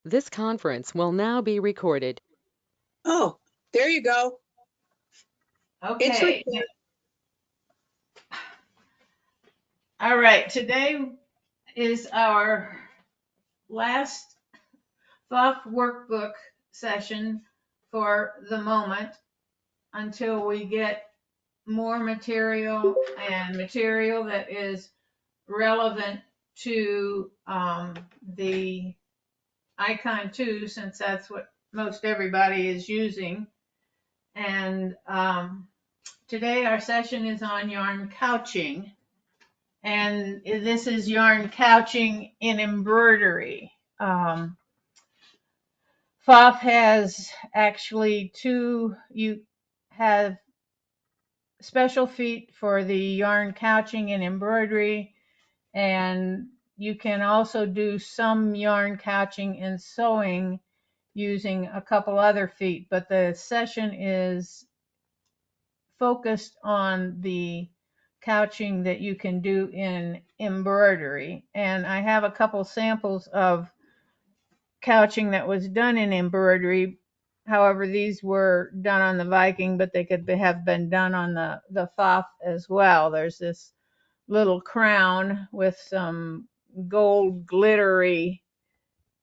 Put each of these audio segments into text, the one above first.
This conference will now be recorded. Oh, there you go. It's Okay. recorded. All right. Today is our last pfaff workbook session for the moment until we get more material and material that is relevant to the icon 2, since that's what most everybody is using. And today our session is on yarn couching. And this is yarn couching in embroidery. Pfaff has actually you have special feet for the yarn couching and embroidery, and you can also do some yarn couching and sewing using a couple other feet, but the session is focused on the couching that you can do in embroidery. And I have a couple samples of couching that was done in embroidery. However, these were done on the Viking, but they could have been done on the Pfaff as well. There's this little crown with some gold glittery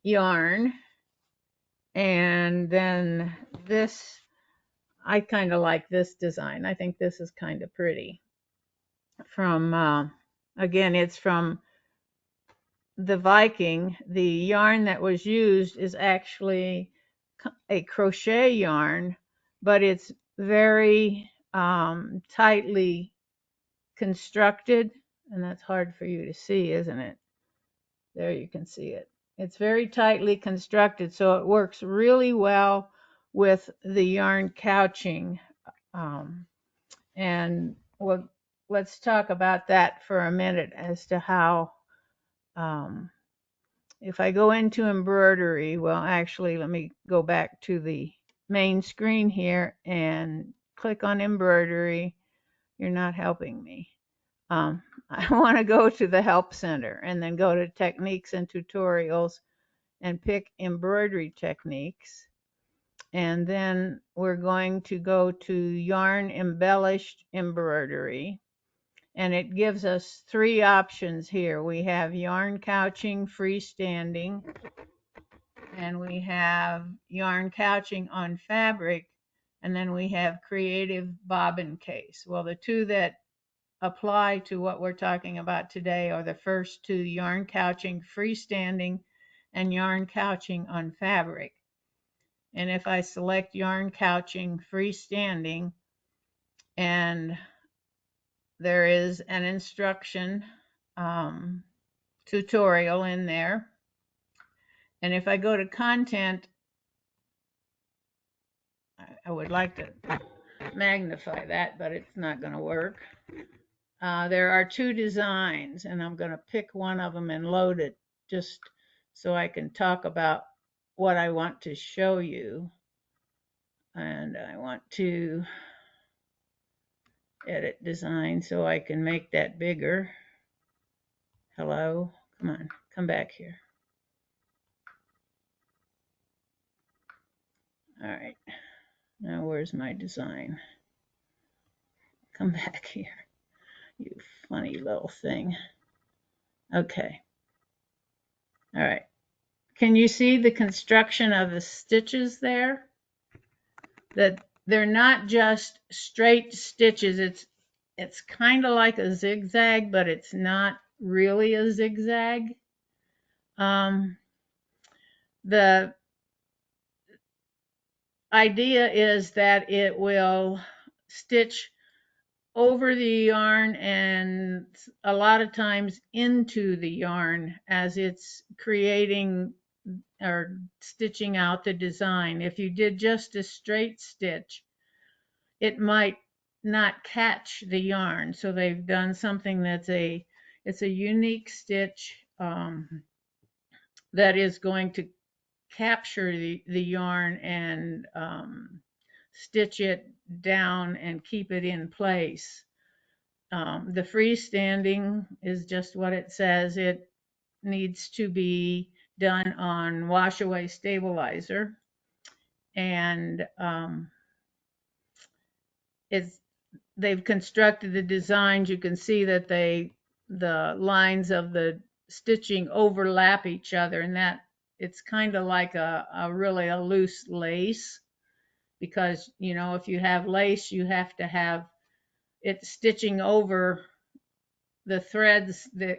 yarn. And then this, I kind of like this design. I think this is kind of pretty. Again, it's from the Viking. The yarn that was used is actually a crochet yarn, but it's very tightly constructed, and that's hard for you to see, isn't it? There you can see it. It's very tightly constructed, so it works really well with the yarn couching. Um, and let's talk about that for a minute as to how, um, if I go into embroidery, well, actually, let me go back to the main screen here and click on embroidery. You're not helping me. I want to go to the Help Center and then go to Techniques and Tutorials and pick Embroidery Techniques. And then we're going to go to Yarn Embellished Embroidery. And it gives us three options here. We have yarn couching freestanding, and we have yarn couching on fabric, and then we have creative bobbin case. Well, the two that apply to what we're talking about today are the first two, yarn couching freestanding and yarn couching on fabric. And if I select yarn couching freestanding, and there is an instruction tutorial in there. And if I go to content, I would like to magnify that, but it's not going to work. There are two designs, and I'm going to pick one of them and load it just so I can talk about what I want to show you. And I want to edit design so I can make that bigger. Hello, come on, come back here. All right, now where's my design? Come back here, you funny little thing. Okay, all right. Can you see the construction of the stitches there? That they're not just straight stitches. It's kind of like a zigzag, but it's not really a zigzag. The idea is that it will stitch over the yarn and a lot of times into the yarn as it's creating or stitching out the design. If you did just a straight stitch, it might not catch the yarn. So they've done something it's a unique stitch that is going to capture the yarn and stitch it down and keep it in place. The freestanding is just what it says. It needs to be done on wash away stabilizer, and it's they've constructed the designs. You can see that the lines of the stitching overlap each other, and that it's kind of like a really a loose lace, because you know, if you have lace, you have to have it stitching over the threads that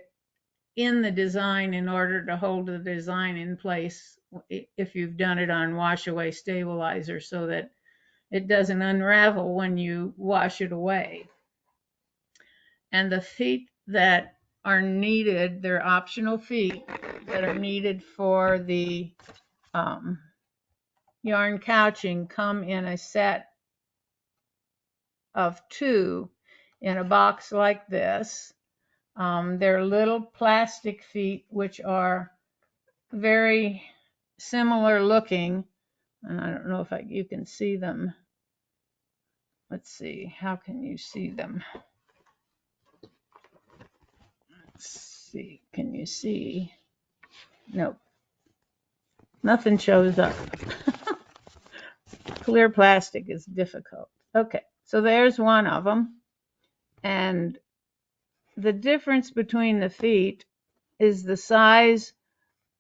in the design in order to hold the design in place, if you've done it on wash away stabilizer, so that it doesn't unravel when you wash it away. And the feet that are needed, they're optional feet that are needed for the yarn couching, come in a set of 2 in a box like this. They're little plastic feet, which are very similar looking, and I don't know if you can see them. Let's see, how can you see them? Let's see, can you see? Nope, nothing shows up. Clear plastic is difficult. Okay, so there's one of them, and the difference between the feet is the size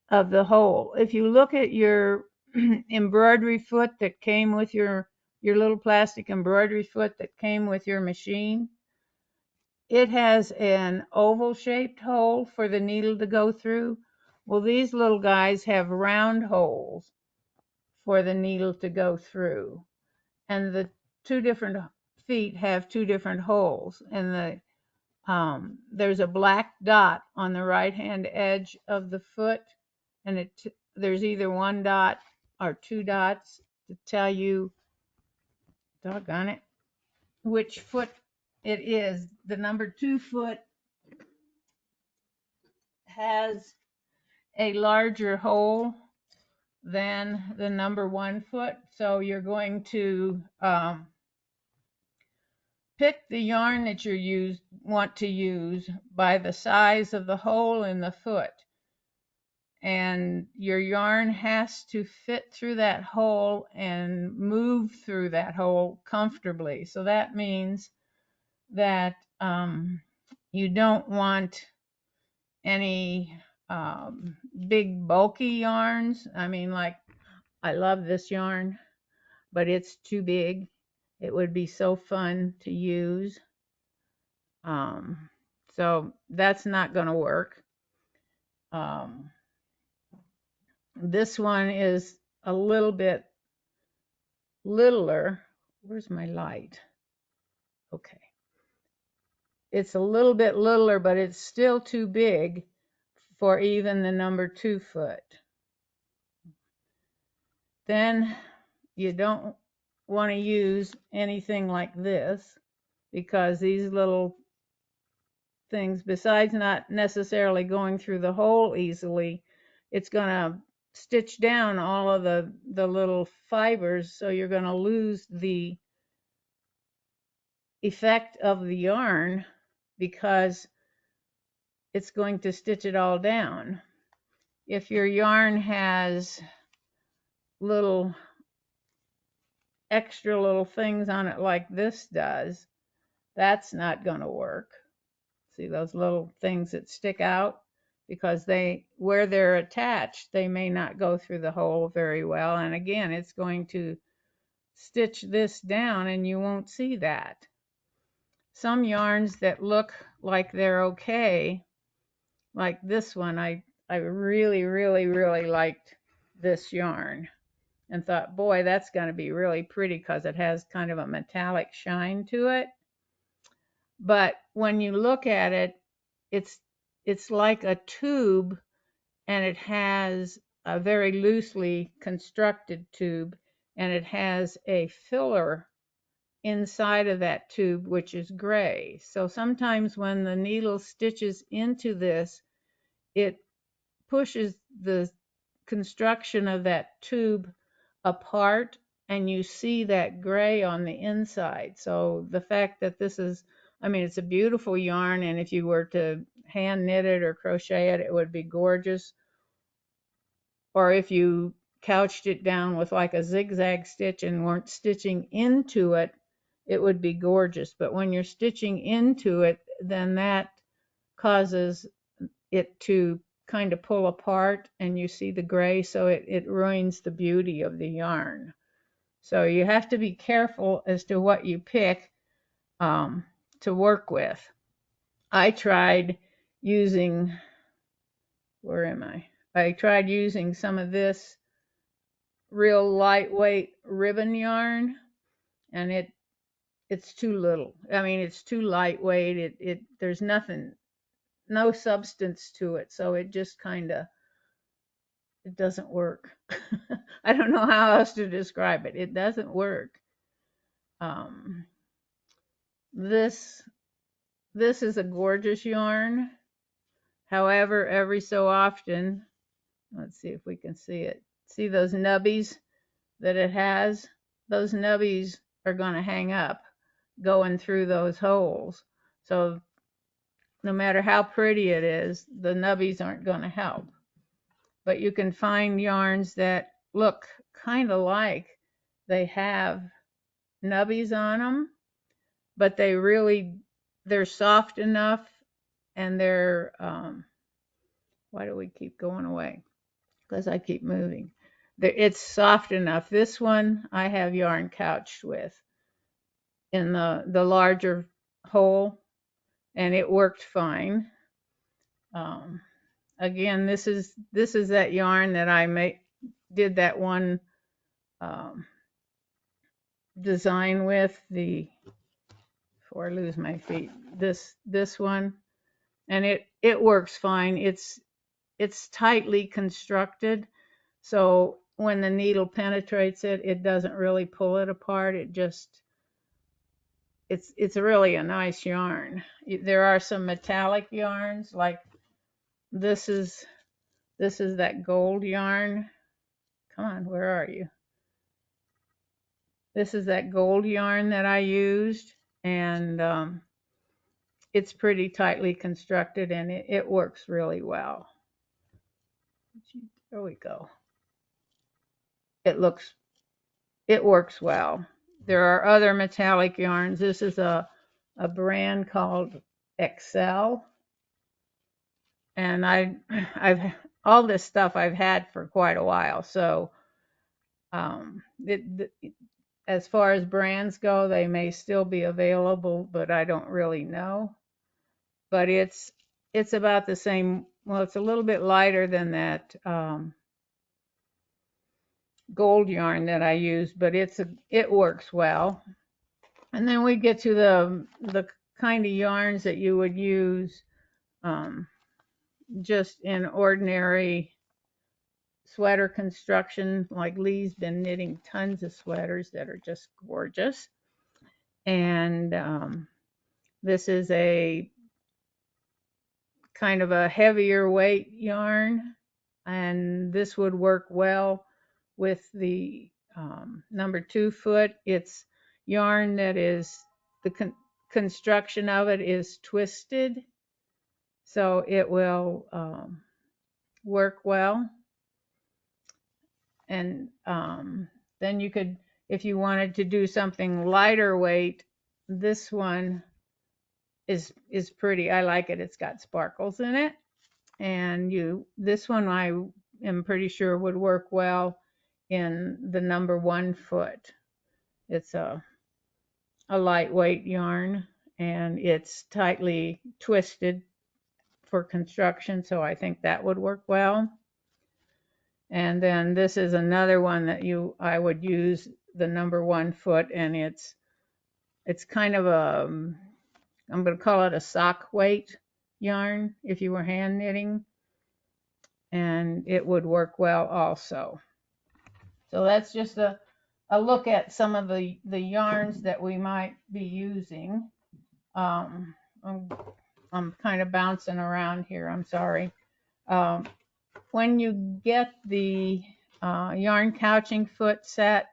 of the hole. If you look at your embroidery foot that came with your little plastic embroidery foot that came with your machine, it has an oval shaped hole for the needle to go through. Well, these little guys have round holes for the needle to go through, and the 2 different feet have 2 different holes, and there's a black dot on the right hand edge of the foot, and there's either 1 dot or 2 dots to tell you, doggone it, which foot it is. The number 2 foot has a larger hole than the number 1 foot, so you're going to pick the yarn that you want to use by the size of the hole in the foot, and your yarn has to fit through that hole and move through that hole comfortably. So that means that you don't want any big bulky yarns. I mean, like, I love this yarn, but it's too big. It would be so fun to use. So that's not going to work. This one is a little bit littler. Where's my light? Okay. It's a little bit littler, but it's still too big for even the number 2 foot. Then you don't want to use anything like this, because these little things, besides not necessarily going through the hole easily, it's going to stitch down all of the little fibers, so you're going to lose the effect of the yarn because it's going to stitch it all down. If your yarn has little extra little things on it like this does, that's not going to work. See those little things that stick out? Because where they're attached, they may not go through the hole very well. And again, it's going to stitch this down and you won't see that. Some yarns that look like they're okay, like this one, I really, really, really liked this yarn and thought, boy, that's going to be really pretty because it has kind of a metallic shine to it. But when you look at it, it's like a tube, and it has a very loosely constructed tube, and it has a filler inside of that tube, which is gray. So sometimes when the needle stitches into this, it pushes the construction of that tube apart, and you see that gray on the inside. So the fact that this is, I mean, it's a beautiful yarn, and if you were to hand knit it or crochet it, it would be gorgeous. or if you couched it down with like a zigzag stitch and weren't stitching into it, it would be gorgeous. But when you're stitching into it, then that causes it to kind of pull apart and you see the gray, so it ruins the beauty of the yarn. So you have to be careful as to what you pick to work with. I tried using, where am I? I tried using some of this real lightweight ribbon yarn, and it's too little. I mean, it's too lightweight. There's nothing, no substance to it, so it just kind of, it doesn't work. I don't know how else to describe it. It doesn't work. Um, this this is a gorgeous yarn. However, every so often, let's see if we can see it. See those nubbies that it has? Those nubbies are going to hang up going through those holes. So no matter how pretty it is, the nubbies aren't going to help. But you can find yarns that look kind of like they have nubbies on them, but they're soft enough, and they're, why do we keep going away? Because I keep moving. It's soft enough. This one I have yarn couched with in the larger hole, and it worked fine. Again, this is that yarn that I did that one design with, before I lose my feet, this one, and it works fine. It's tightly constructed, so when the needle penetrates it, it doesn't really pull it apart. It's really a nice yarn. There are some metallic yarns, like this is that gold yarn. Come on, where are you? This is that gold yarn that I used, and it's pretty tightly constructed, and it works really well. There we go. It works well. There are other metallic yarns. This is a brand called Excel, and I've all this stuff I've had for quite a while. So as far as brands go, they may still be available, but I don't really know. But it's about the same. Well, it's a little bit lighter than that gold yarn that I used, but it works well. And then we get to the kind of yarns that you would use just in ordinary sweater construction. Like Lee's been knitting tons of sweaters that are just gorgeous. And this is a kind of a heavier weight yarn, and this would work well with the number 2 foot. It's yarn that is, the construction of it is twisted, so it will work well. And then you could, if you wanted to do something lighter weight, this one is pretty. I like it. It's got sparkles in it, and this one I am pretty sure would work well in the number 1 foot. It's a lightweight yarn, and it's tightly twisted for construction, so I think that would work well. And then this is another one that I would use the number 1 foot, and it's kind of I'm going to call it a sock weight yarn if you were hand knitting, and it would work well also. So that's just a look at some of the yarns that we might be using. I'm kind of bouncing around here, I'm sorry. When you get the yarn couching foot set,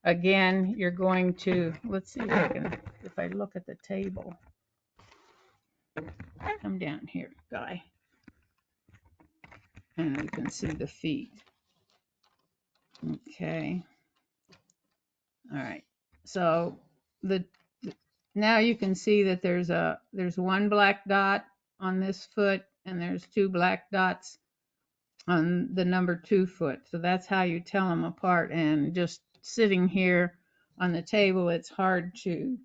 again, you're going to, let's see if I look at the table. Come down here, Guy, and we can see the feet. Okay. All right. So the now you can see that there's one black dot on this foot and there's two black dots on the number 2 foot. So that's how you tell them apart. And just sitting here on the table, it's hard to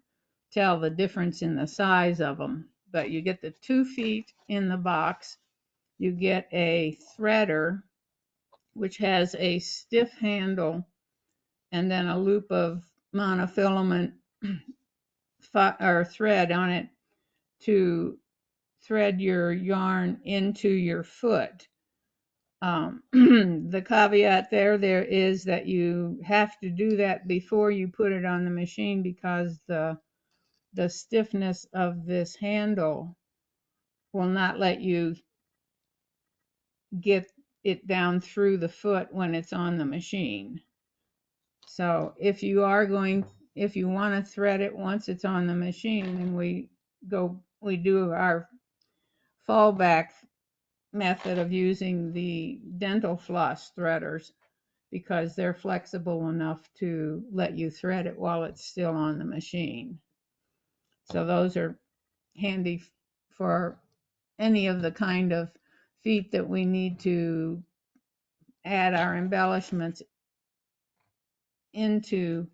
tell the difference in the size of them. But you get the 2 feet in the box. You get a threader, which has a stiff handle and then a loop of monofilament or thread on it to thread your yarn into your foot. The caveat there is that you have to do that before you put it on the machine because the stiffness of this handle will not let you get it down through the foot when it's on the machine. So if you want to thread it once it's on the machine, then we do our fallback method of using the dental floss threaders because they're flexible enough to let you thread it while it's still on the machine. So those are handy for any of the kind of feet that we need to add our embellishments into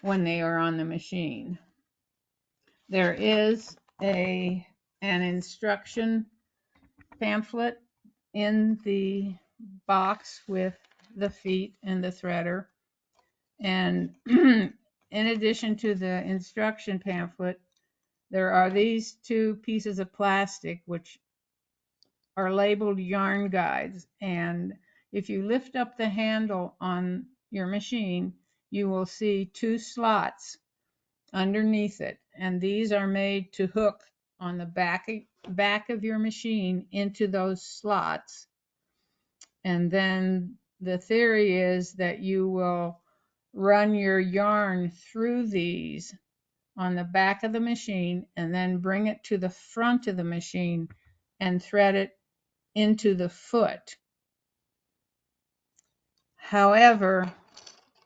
when they are on the machine. There is an instruction pamphlet in the box with the feet and the threader. And in addition to the instruction pamphlet, there are these 2 pieces of plastic which are labeled yarn guides. And if you lift up the handle on your machine, you will see 2 slots underneath it. And these are made to hook on the back of your machine into those slots. And then the theory is that you will run your yarn through these on the back of the machine and then bring it to the front of the machine and thread it into the foot. However,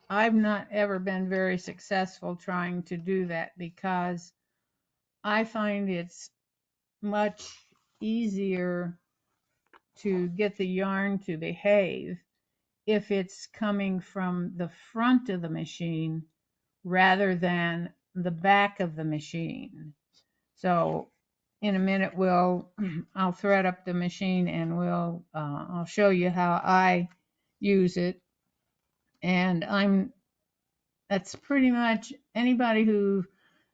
I've not ever been very successful trying to do that because I find it's much easier to get the yarn to behave if it's coming from the front of the machine rather than the back of the machine. So in a minute I'll thread up the machine and I'll show you how I use it. And that's pretty much anybody who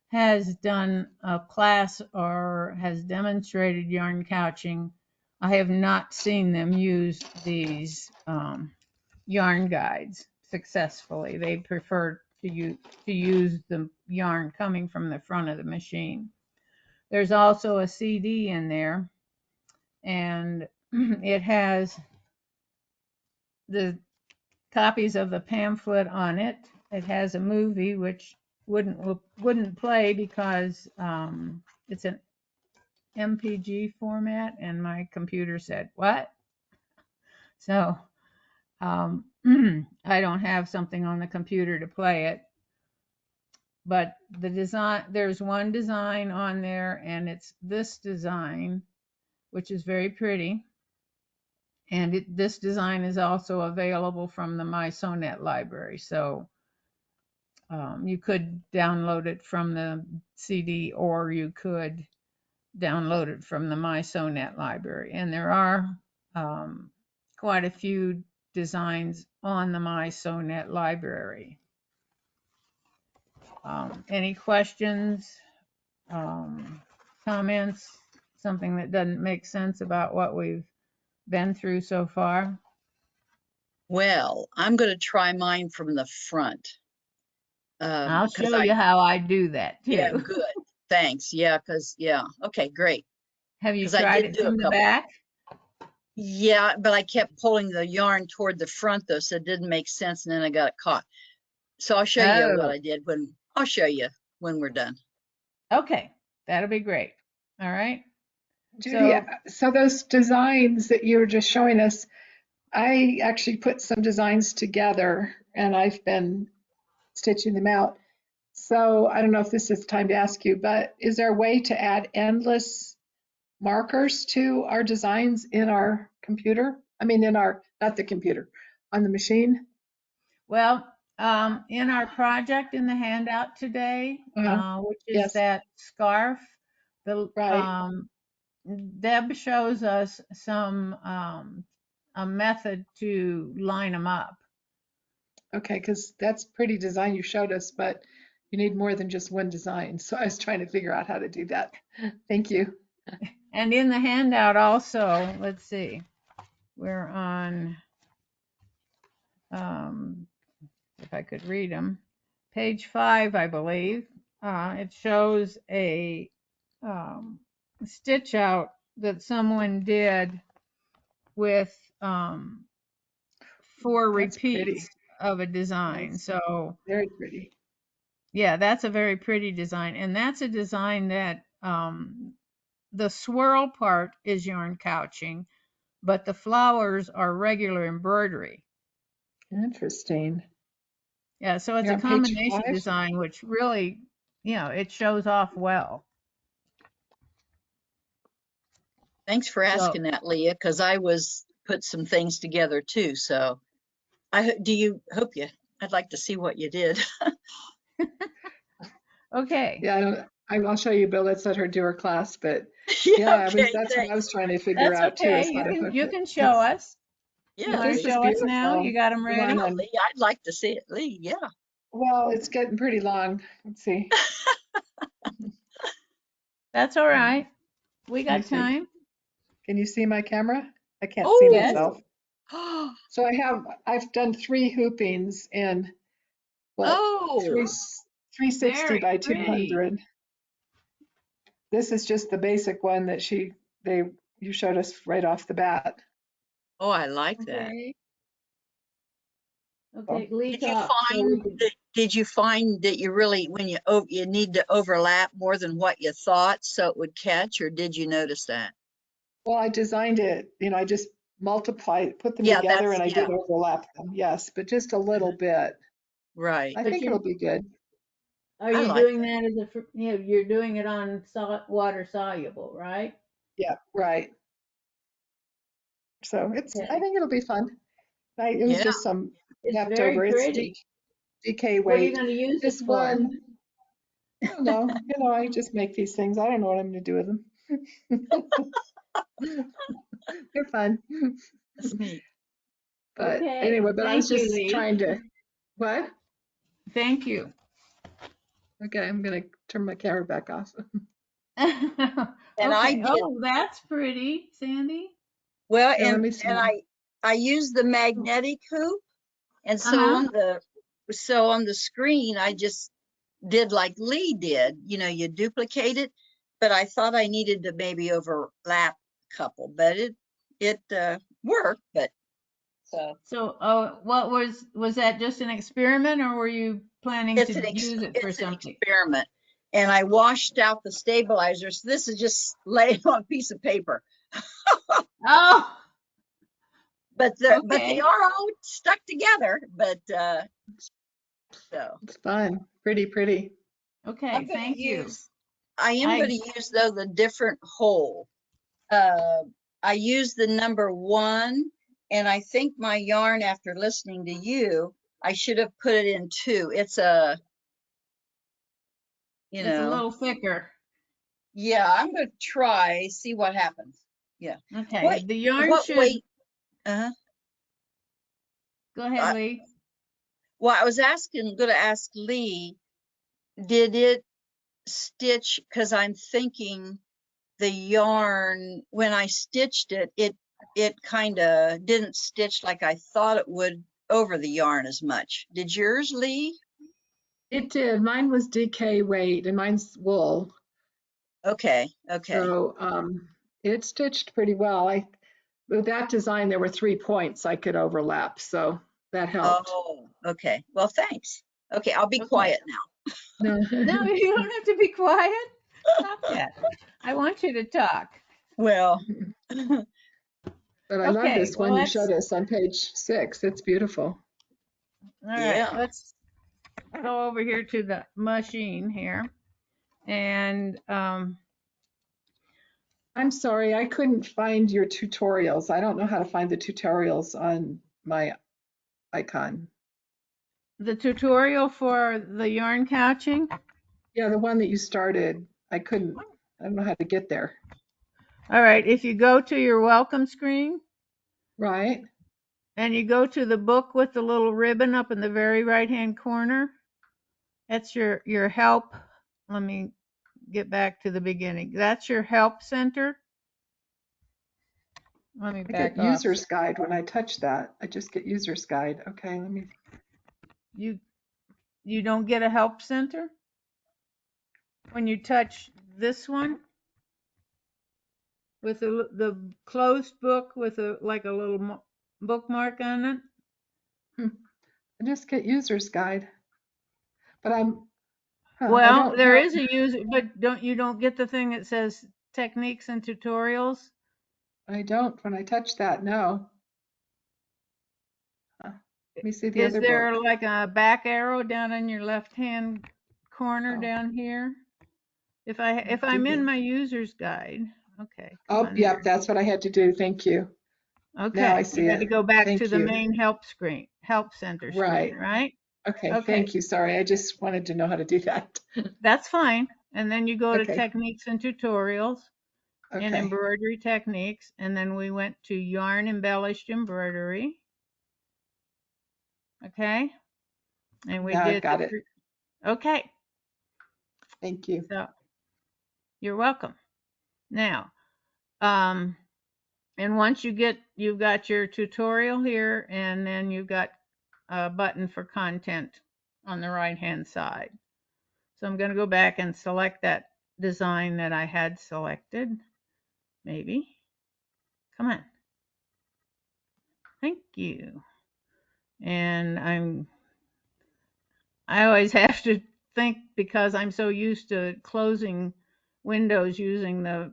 has done a class or has demonstrated yarn couching. I have not seen them use these yarn guides successfully. They prefer to use the yarn coming from the front of the machine. There's also a CD in there, and it has the copies of the pamphlet on it. It has a movie which wouldn't play because it's an MPG format, and my computer said what? So I don't have something on the computer to play it. But the design, there's one design on there, and it's this design, which is very pretty. And this design is also available from the My Sewnet library. So you could download it from the CD, or you could download it from the My Sewnet library. And there are quite a few designs on the My Sewnet library. Any questions, comments, something that doesn't make sense about what we've been through so far? Well, I'm going to try mine from the front. I'll show you how I do that too. Yeah, good. Thanks. Yeah, okay, great. Have you tried it from the back? Yeah, but I kept pulling the yarn toward the front though, so it didn't make sense, and then I got it caught. So I'll show you what I did I'll show you when we're done. Okay, that'll be great. All right. Judy, so those designs that you were just showing us, I actually put some designs together and I've been stitching them out. So I don't know if this is the time to ask you, but is there a way to add endless markers to our designs in our computer? I mean, in our, not the computer, on the machine? Well, in our project in the handout today, Uh, which is yes, that scarf, the right. Deb shows us some a method to line them up. Okay, because that's pretty design you showed us, but you need more than just one design. So I was trying to figure out how to do that. Thank you. And in the handout also, let's see, we're on, if I could read them, page 5, I believe. It shows a stitch out that someone did with 4 That's repeats pretty. of a design. That's So very pretty. yeah, that's a very pretty design. And that's a design that the swirl part is yarn couching, but the flowers are regular embroidery. Interesting. Yeah, so it's You're a on page combination 5? design, which really, it shows off well. Thanks for So, asking that, Leah, because I was put some things together too. So hope you, I'd like to see what you did. okay, Yeah, I'll show you, Bill. Let's let her do her class. But Yeah, yeah, okay, that's what I thanks. was trying to figure that's out too, okay. is how to hook You it. can show us. You Yeah, want to This is Lee. show us now? beautiful. You got them The one ready? Yeah, on, Lee, I'd like to see it. Lee, yeah. well, it's getting pretty long. Let's see. That's all Let right. We me got see. time. Can you see my camera? I can't see Yes. myself. Oh, So I've done 3 hoopings in what, oh, 360 Very by pretty. 200. This is just the basic one that you showed us right off the bat. oh, I like that. Okay. So, Okay, Lee Did you talk so we find can. that you really, when you need to overlap more than what you thought so it would catch, or did you notice that? well, I designed it, I just put them Yeah, together that's, and I yeah, did overlap them. Yes, but just a little mhm, bit. right. I But think it'll be good. are I you like doing that. that as you're doing it on water soluble, right? Yeah, right. So I Okay. think it'll be fun. It was Yeah. just some It's very leftover. It's pretty. DK What are you weight. going to use it This for? one, I don't know. I just make these things. I don't know what I'm going to do with them. They're fun. That's neat. But Okay. anyway, I was Thank you, just Lee. trying to, what? Thank you. Okay, I'm going to turn my camera back off. And I Okay. did Oh, that's pretty, Sandy. well, Here, let me and see. I used the magnetic hoop, and Uh-huh. so on the screen I just did like Lee did. You duplicate it, but I thought I needed to maybe overlap a couple, but it worked. But so So, what was that just an experiment or were you planning to use it for it's an something? experiment, and I washed out the stabilizers. This is just laying on a piece of paper, Oh, but they okay. are all stuck together. But so It's fun. Pretty, pretty. Okay, I'm going to thank you. use, I am going I to use though the different hole. Uh, I use the number 1, and I think my yarn, after listening to you, I should have put it in 2. You It's a know, little thicker. yeah, I'm going to try, see what happens. Yeah. Okay, What, the yarn what should weight? Uh, go ahead, uh, Lee. well, I was going to ask Lee, did it stitch? Because I'm thinking the yarn, when I stitched it, it kind of didn't stitch like I thought it would over the yarn as much. Did yours, Lee? It did. Mine was DK weight and mine's wool. Okay, okay. So it stitched pretty well. With that design, there were 3 points I could overlap. So that helped. Oh, okay. Well, thanks. Okay, I'll be Okay. quiet now. No. No, you don't have to be quiet. Stop that. I want you to talk. Well, But I love Okay, this well, one you let's, showed us on page 6. It's beautiful. all right, Yeah. let's go over here to the machine here. And I'm sorry, I couldn't find your tutorials. I don't know how to find the tutorials on my icon. the tutorial for the yarn couching. Yeah, the one that you started, I don't know how to get there. All right, if you go to your welcome screen Right? and you go to the book with the little ribbon up in the very right hand corner, that's your help. Let me get back to the beginning. That's your help center. Let me I get back off. user's guide when I touch that. I just get user's guide. Okay, let me. You you don't get a help center when you touch this one with the closed book with a like a little bookmark on it. Hmm, I just get user's guide. But I Well, don't there have. is a user, but don't get the thing that says techniques and tutorials? I don't when I touch that. No. Let me see the Is other there book. like a back arrow down in your left hand corner Oh, down here? let me If do I'm in this. my user's guide, okay, come Oh, on yep, there. that's what I had to do. Thank you. Now I Okay, you see got to it. go back to Thank the you. main help screen, help center screen, Right. right? Okay, Okay, thank you. Sorry, I just wanted to know how to do that. that's fine. And then you go to Okay, techniques and tutorials and okay. embroidery techniques, and then we went to yarn embellished embroidery. Okay, and we Now I've did got it. okay. Thank you. So you're welcome. Now, um, and once you've got your tutorial here, and then you've got a button for content on the right hand side. So I'm going to go back and select that design that I had selected. Maybe. Come on. Thank you. And I always have to think because I'm so used to closing windows using the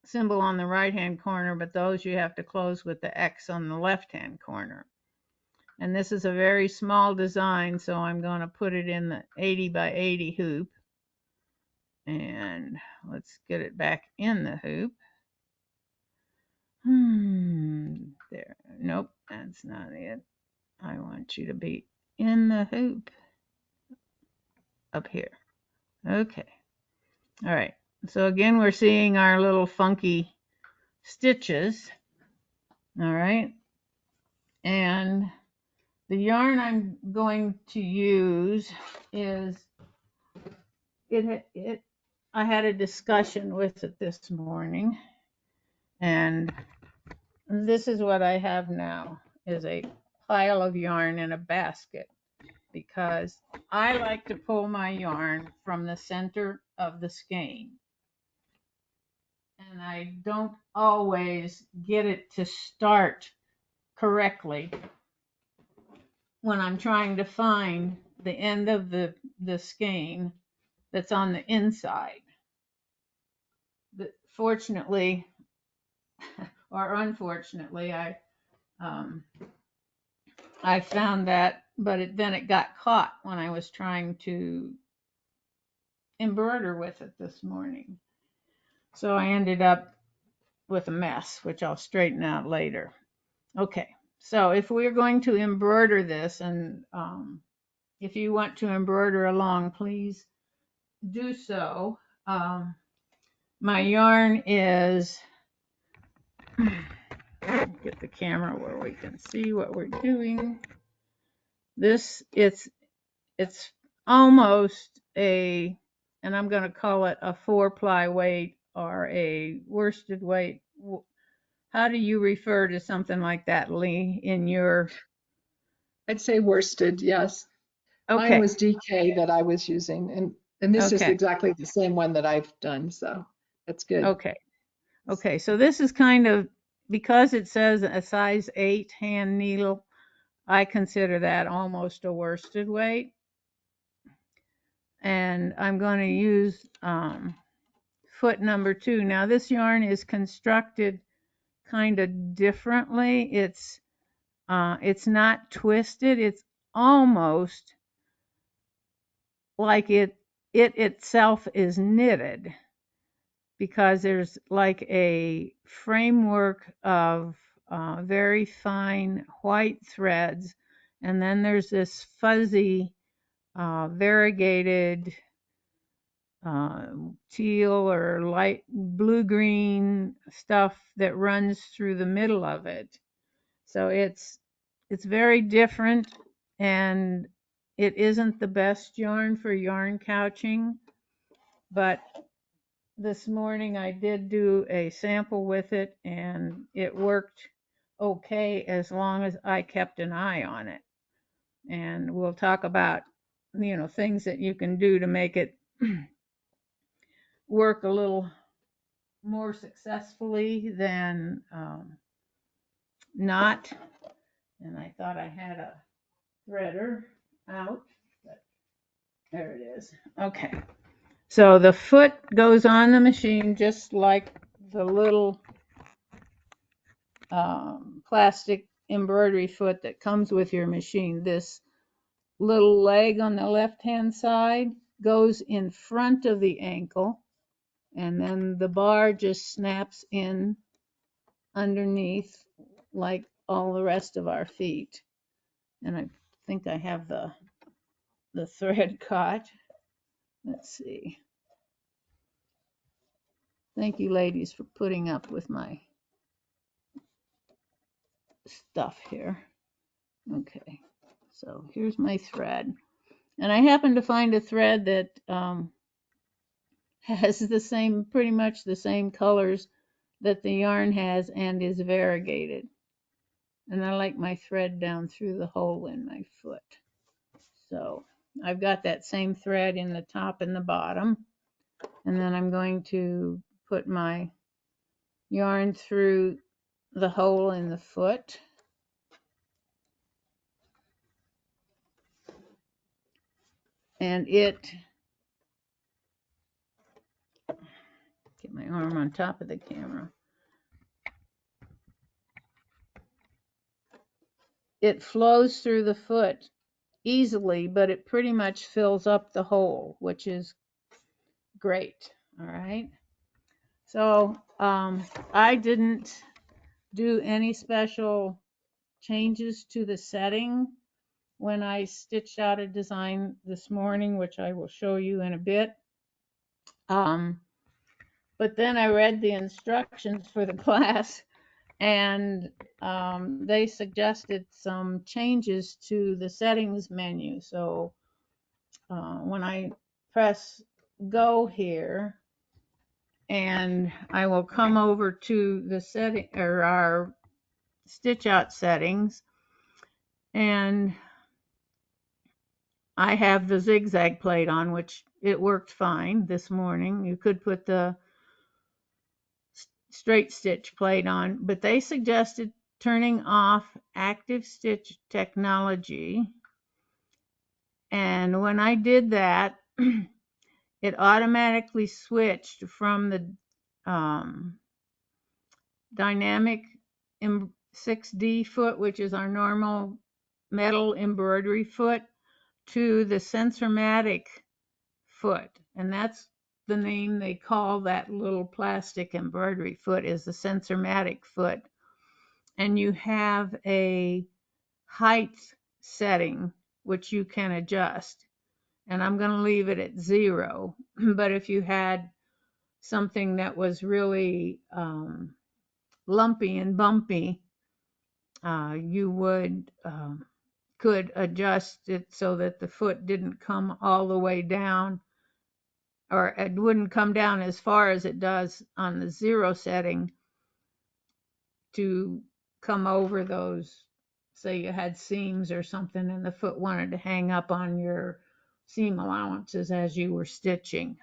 symbol on the right hand corner, but those you have to close with the X on the left hand corner. And this is a very small design, so I'm going to put it in the 80 by 80 hoop. And let's get it back in the hoop. There. Nope, that's not it. I want you to be in the hoop up here. Okay. All right. So again, we're seeing our little funky stitches. All right. And the yarn I'm going to use is it I had a discussion with it this morning, and this is what I have now is a pile of yarn in a basket because I like to pull my yarn from the center of the skein, and I don't always get it to start correctly when I'm trying to find the end of the skein that's on the inside. But fortunately or unfortunately, um, I found that, but then it got caught when I was trying to embroider with it this morning. So I ended up with a mess, which I'll straighten out later. Okay, so if we're going to embroider this, and if you want to embroider along, please do so. My yarn is, get the camera where we can see what we're doing. This, it's almost a, and I'm going to call it a 4-ply weight or a worsted weight. How do you refer to something like that, Lee, in your? I'd say worsted, yes. Mine Okay, was DK that I was using, and this is okay, exactly the same one that I've done, so that's good. okay, okay. So this is kind of, because it says a size 8 hand needle, I consider that almost a worsted weight. And I'm going to use foot number 2. Now this yarn is constructed kind of differently. It's not twisted. It's almost like it itself is knitted, because there's like a framework of very fine white threads, and then there's this fuzzy variegated teal or light blue green stuff that runs through the middle of it. So it's very different, and it isn't the best yarn for yarn couching, but this morning I did do a sample with it, and it worked okay as long as I kept an eye on it. And we'll talk about, things that you can do to make it work a little more successfully than not. And I thought I had a threader out, but there it is. Okay. So the foot goes on the machine just like the little plastic embroidery foot that comes with your machine. This little leg on the left-hand side goes in front of the ankle, and then the bar just snaps in underneath like all the rest of our feet. And I think I have the thread caught. Let's see. Thank you, ladies, for putting up with my stuff here. Okay, so here's my thread. And I happened to find a thread that has pretty much the same colors that the yarn has, and is variegated. And I like my thread down through the hole in my foot. So I've got that same thread in the top and the bottom. And then I'm going to put my yarn through the hole in the foot. And get my arm on top of the camera. It flows through the foot easily, but it pretty much fills up the hole, which is great. All right. So I didn't do any special changes to the setting when I stitched out a design this morning, which I will show you in a bit. But then I read the instructions for the class, and they suggested some changes to the settings menu. So when I press go here, and I will come over to the setting, or our stitch out settings, and I have the zigzag plate on, which it worked fine this morning. You could put the straight stitch plate on, but they suggested turning off active stitch technology. And when I did that, it automatically switched from the dynamic 6D foot, which is our normal metal embroidery foot, to the Sensormatic foot. And that's the name they call that little plastic embroidery foot, is the Sensormatic foot. And you have a height setting which you can adjust. And I'm going to leave it at 0. But if you had something that was really lumpy and bumpy, you could adjust it so that the foot didn't come all the way down, or it wouldn't come down as far as it does on the 0 setting, to come over those, say you had seams or something and the foot wanted to hang up on your seam allowances as you were stitching.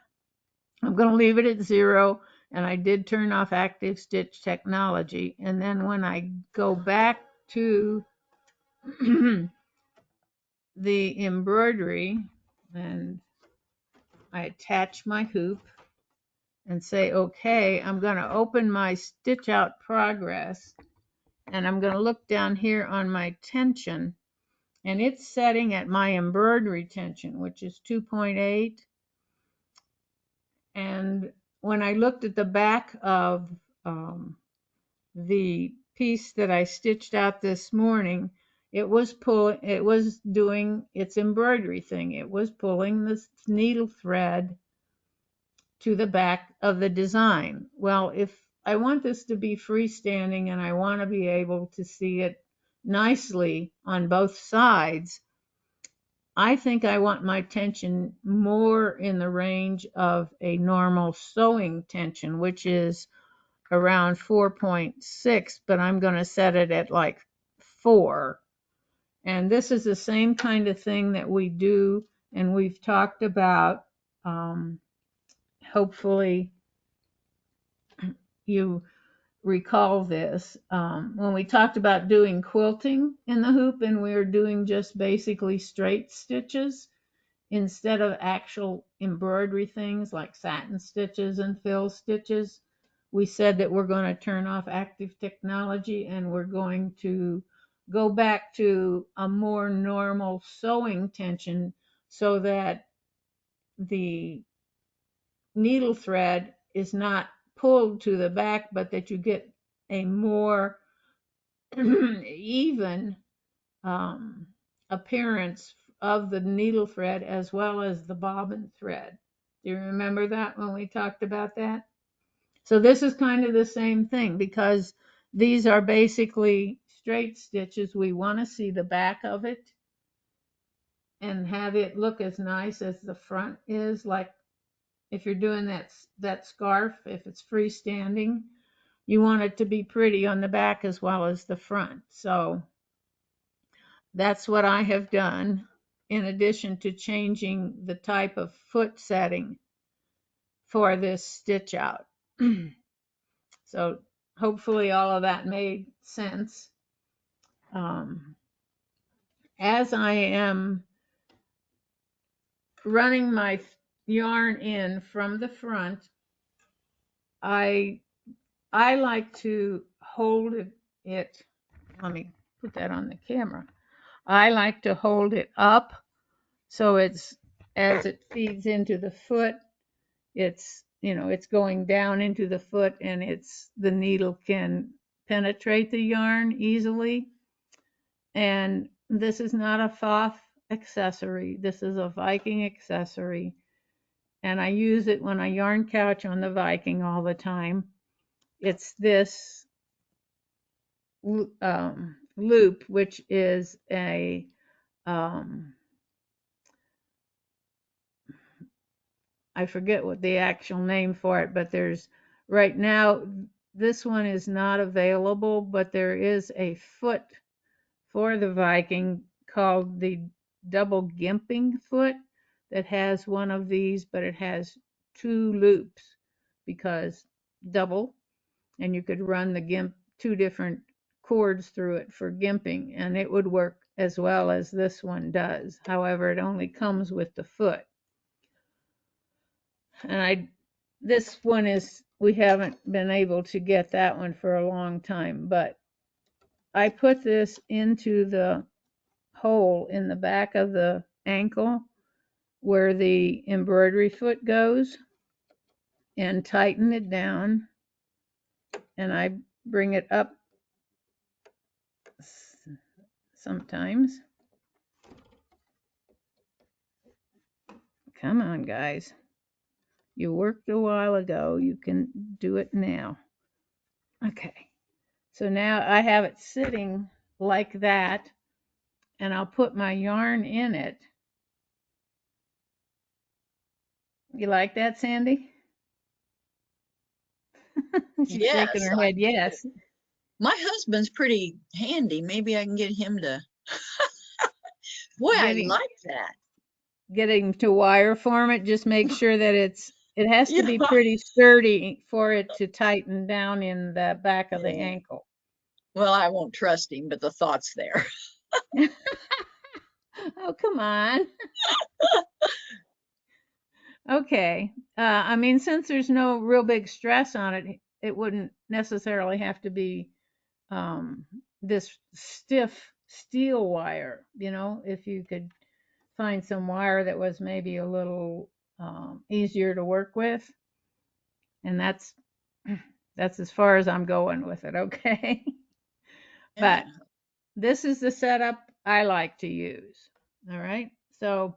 I'm going to leave it at 0, and I did turn off active stitch technology. And then when I go back to the embroidery, and I attach my hoop, and say, okay, I'm going to open my stitch out progress, and I'm going to look down here on my tension, and it's setting at my embroidery tension, which is 2.8. And when I looked at the back of the piece that I stitched out this morning, it was doing its embroidery thing. It was pulling the needle thread to the back of the design. Well, if I want this to be freestanding and I want to be able to see it nicely on both sides, I think I want my tension more in the range of a normal sewing tension, which is around 4.6, but I'm going to set it at like 4. And this is the same kind of thing that we do, and we've talked about. Hopefully you recall this when we talked about doing quilting in the hoop, and we were doing just basically straight stitches instead of actual embroidery things like satin stitches and fill stitches. We said that we're going to turn off active technology and we're going to go back to a more normal sewing tension so that the needle thread is not pulled to the back, but that you get a more even appearance of the needle thread as well as the bobbin thread. Do you remember that when we talked about that? So this is kind of the same thing because these are basically straight stitches. We want to see the back of it and have it look as nice as the front is. Like if you're doing that scarf, if it's freestanding, you want it to be pretty on the back as well as the front. So that's what I have done, in addition to changing the type of foot setting for this stitch out. So hopefully all of that made sense. As I am running my yarn in from the front, I like to hold it. Let me put that on the camera. I like to hold it up so it's as it feeds into the foot, it's it's going down into the foot, and the needle can penetrate the yarn easily. And this is not a pfaff accessory. This is a Viking accessory, and I use it when I yarn couch on the Viking all the time. It's this loop, which is a I forget what the actual name for it, but there's right now, this one is not available, but there is a foot for the Viking called the double gimping foot that has one of these, but it has 2 loops because double, and you could run the gimp 2 different cords through it for gimping, and it would work as well as this one does. However, it only comes with the foot. And this one we haven't been able to get that one for a long time, but I put this into the hole in the back of the ankle where the embroidery foot goes and tighten it down, and I bring it up sometimes. Come on, guys. You worked a while ago. You can do it now. Okay. So now I have it sitting like that, and I'll put my yarn in it. You like that, Sandy? She's shaking Yes, her I head do. yes. My husband's pretty handy. Maybe I can get him to. Boy, I Getting like that. to wire form it, just make sure that it has to Yeah. be pretty sturdy for it to tighten down in the back of the Yeah. ankle. Well, I won't trust him, but the thought's there. Oh, come on. Okay. I mean, since there's no real big stress on it, it wouldn't necessarily have to be this stiff steel wire. You know, if you could find some wire that was maybe a little easier to work with, and that's as far as I'm going with it. Okay. Yeah. But this is the setup I like to use. All right. So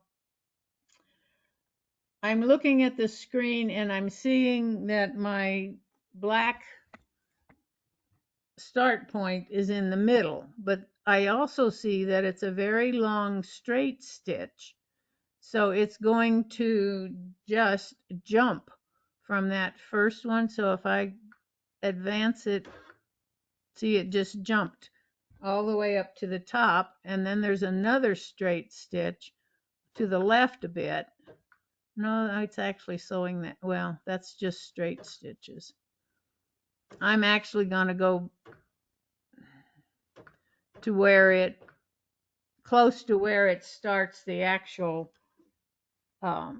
I'm looking at the screen and I'm seeing that my black start point is in the middle, but I also see that it's a very long straight stitch. So it's going to just jump from that first one. So if I advance it, see, it just jumped all the way up to the top, and then there's another straight stitch to the left a bit. No, it's actually sewing that. Well, that's just straight stitches. I'm actually going to go to where it, close to where it starts the actual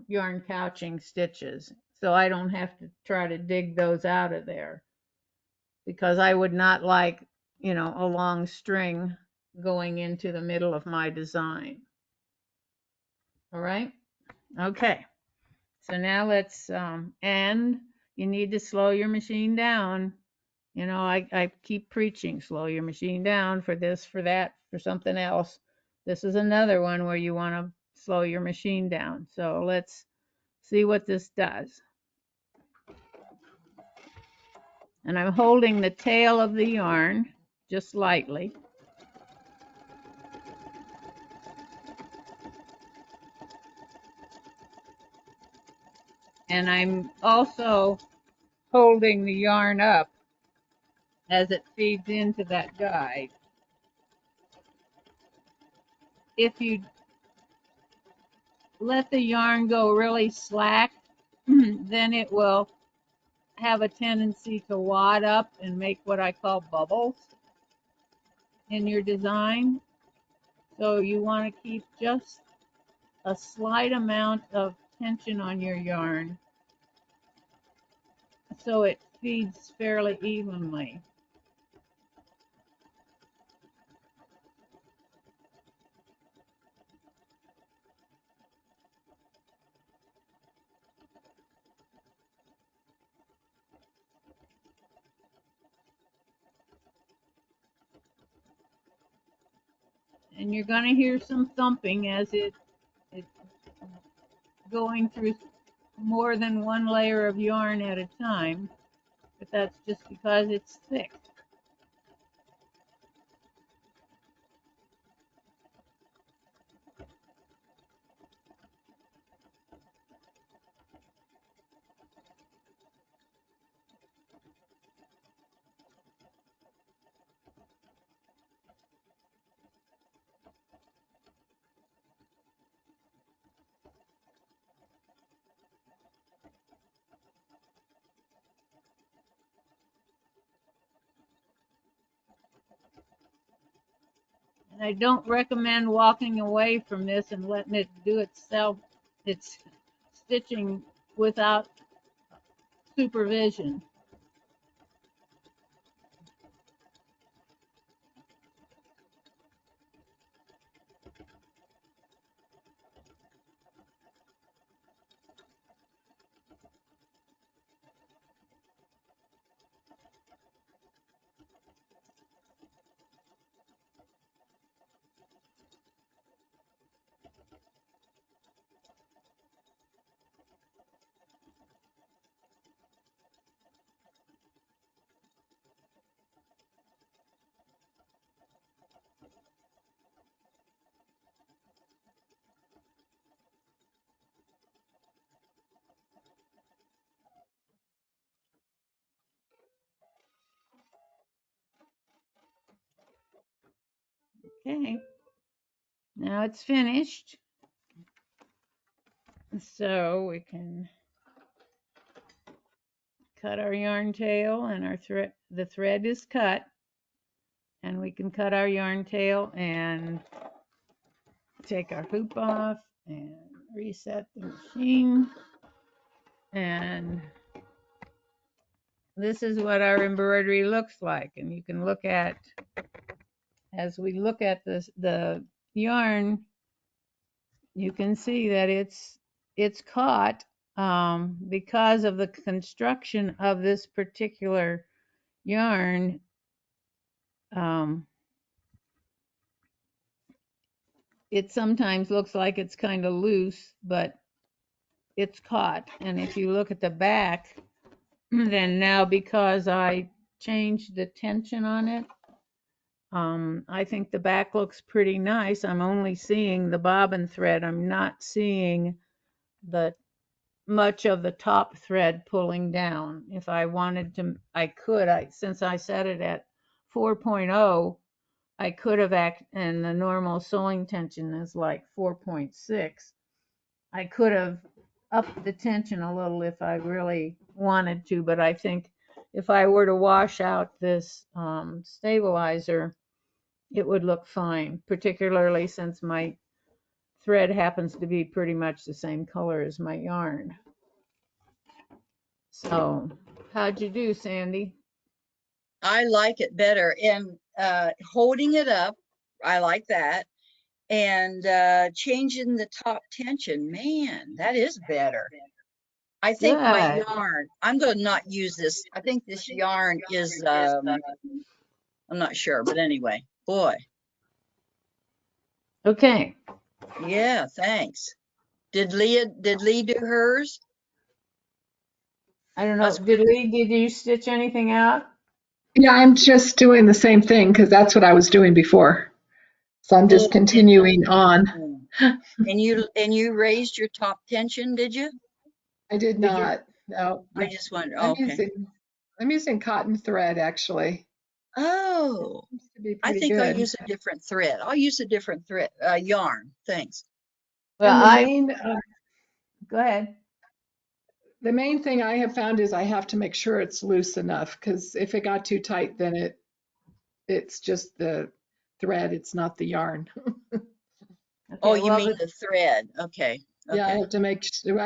yarn couching stitches. So I don't have to try to dig those out of there, because I would not like, you know, a long string going into the middle of my design. All right. Okay. So now let's, and you need to slow your machine down. You know, I keep preaching, slow your machine down for this, for that, for something else. This is another one where you want to slow your machine down. So let's see what this does. And I'm holding the tail of the yarn just lightly. And I'm also holding the yarn up as it feeds into that guide. If you let the yarn go really slack, then it will have a tendency to wad up and make what I call bubbles in your design. So you want to keep just a slight amount of tension on your yarn so it feeds fairly evenly. And you're going to hear some thumping as it's going through more than one layer of yarn at a time, but that's just because it's thick. And I don't recommend walking away from this and letting it do itself, its stitching without supervision. Okay, now it's finished. So we can cut our yarn tail, and our thread, the thread is cut, and we can cut our yarn tail and take our hoop off and reset the machine. And this is what our embroidery looks like. And you can look at, as we look at this, the yarn, you can see that it's caught because of the construction of this particular yarn. Um, it sometimes looks like it's kind of loose, but it's caught. And if you look at the back, then now because I changed the tension on it, I think the back looks pretty nice. I'm only seeing the bobbin thread. I'm not seeing the much of the top thread pulling down. If I wanted to, I could. Since I set it at 4.0, I could have and the normal sewing tension is like 4.6. I could have upped the tension a little if I really wanted to, but I think if I were to wash out this stabilizer, it would look fine, particularly since my thread happens to be pretty much the same color as my yarn. So, how'd you do, Sandy? I like it better. And holding it up, I like that. And changing the top tension, man, that is better. I think my Good. yarn, I'm going to not use this. I think this yarn is, I'm not sure, but anyway, boy, Okay. yeah, thanks. Did Lee do hers? I don't I know. was, Did you stitch anything out? Yeah, I'm just doing the same thing because that's what I was doing before. So I'm just oh, and, continuing on. and you raised your top tension, did you? I did Did you? not. No, I just wondered. I'm Okay. using I'm using cotton thread actually. It Oh, seems to be I pretty think I'll good. use a different thread. I'll use a different thread, yarn. Thanks. Well, And go ahead. the main thing I have found is I have to make sure it's loose enough because if it got too tight, then it's just the thread. It's not the yarn. Oh, Okay. you Well, mean the thread? Okay. Yeah, Okay. I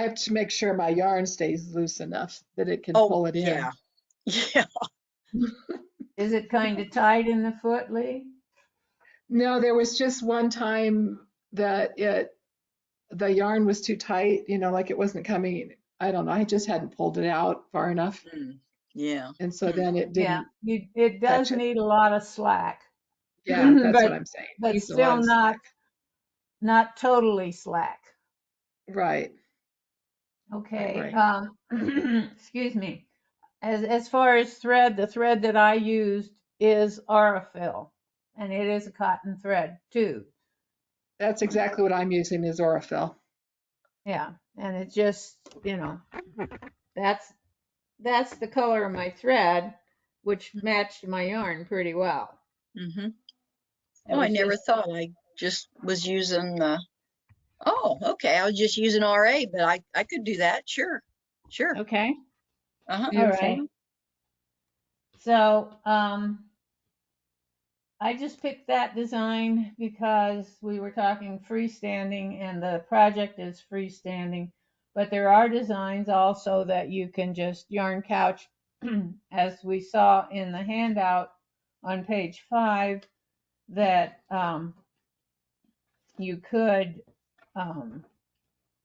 have to make sure my yarn stays loose enough that it can Oh, pull it in. yeah. Yeah. is it kind of tight in the foot, Lee? No, there was just one time that the yarn was too tight, like it wasn't coming. I don't know. I just hadn't pulled it out far enough, Mm, yeah. and so Hmm. then it Yeah. didn't It does catch it. need a lot of slack, Yeah, that's what but I'm saying. It but needs a lot still of not slack. totally slack. Right, Okay. right. Excuse me. As far as thread, the thread that I used is Aurifil, and it is a cotton thread too. That's exactly what I'm using is Aurifil. Yeah, and it just, that's that's the color of my thread, which matched my yarn pretty well. Mm-hmm. It Oh, I was never just thought. I just was using, oh, okay. I was just using RA, but I could do that. Sure. Sure. okay. Uh-huh. All right. Beautiful. So, I just picked that design because we were talking freestanding and the project is freestanding, but there are designs also that you can just yarn couch as we saw in the handout on page 5 that you could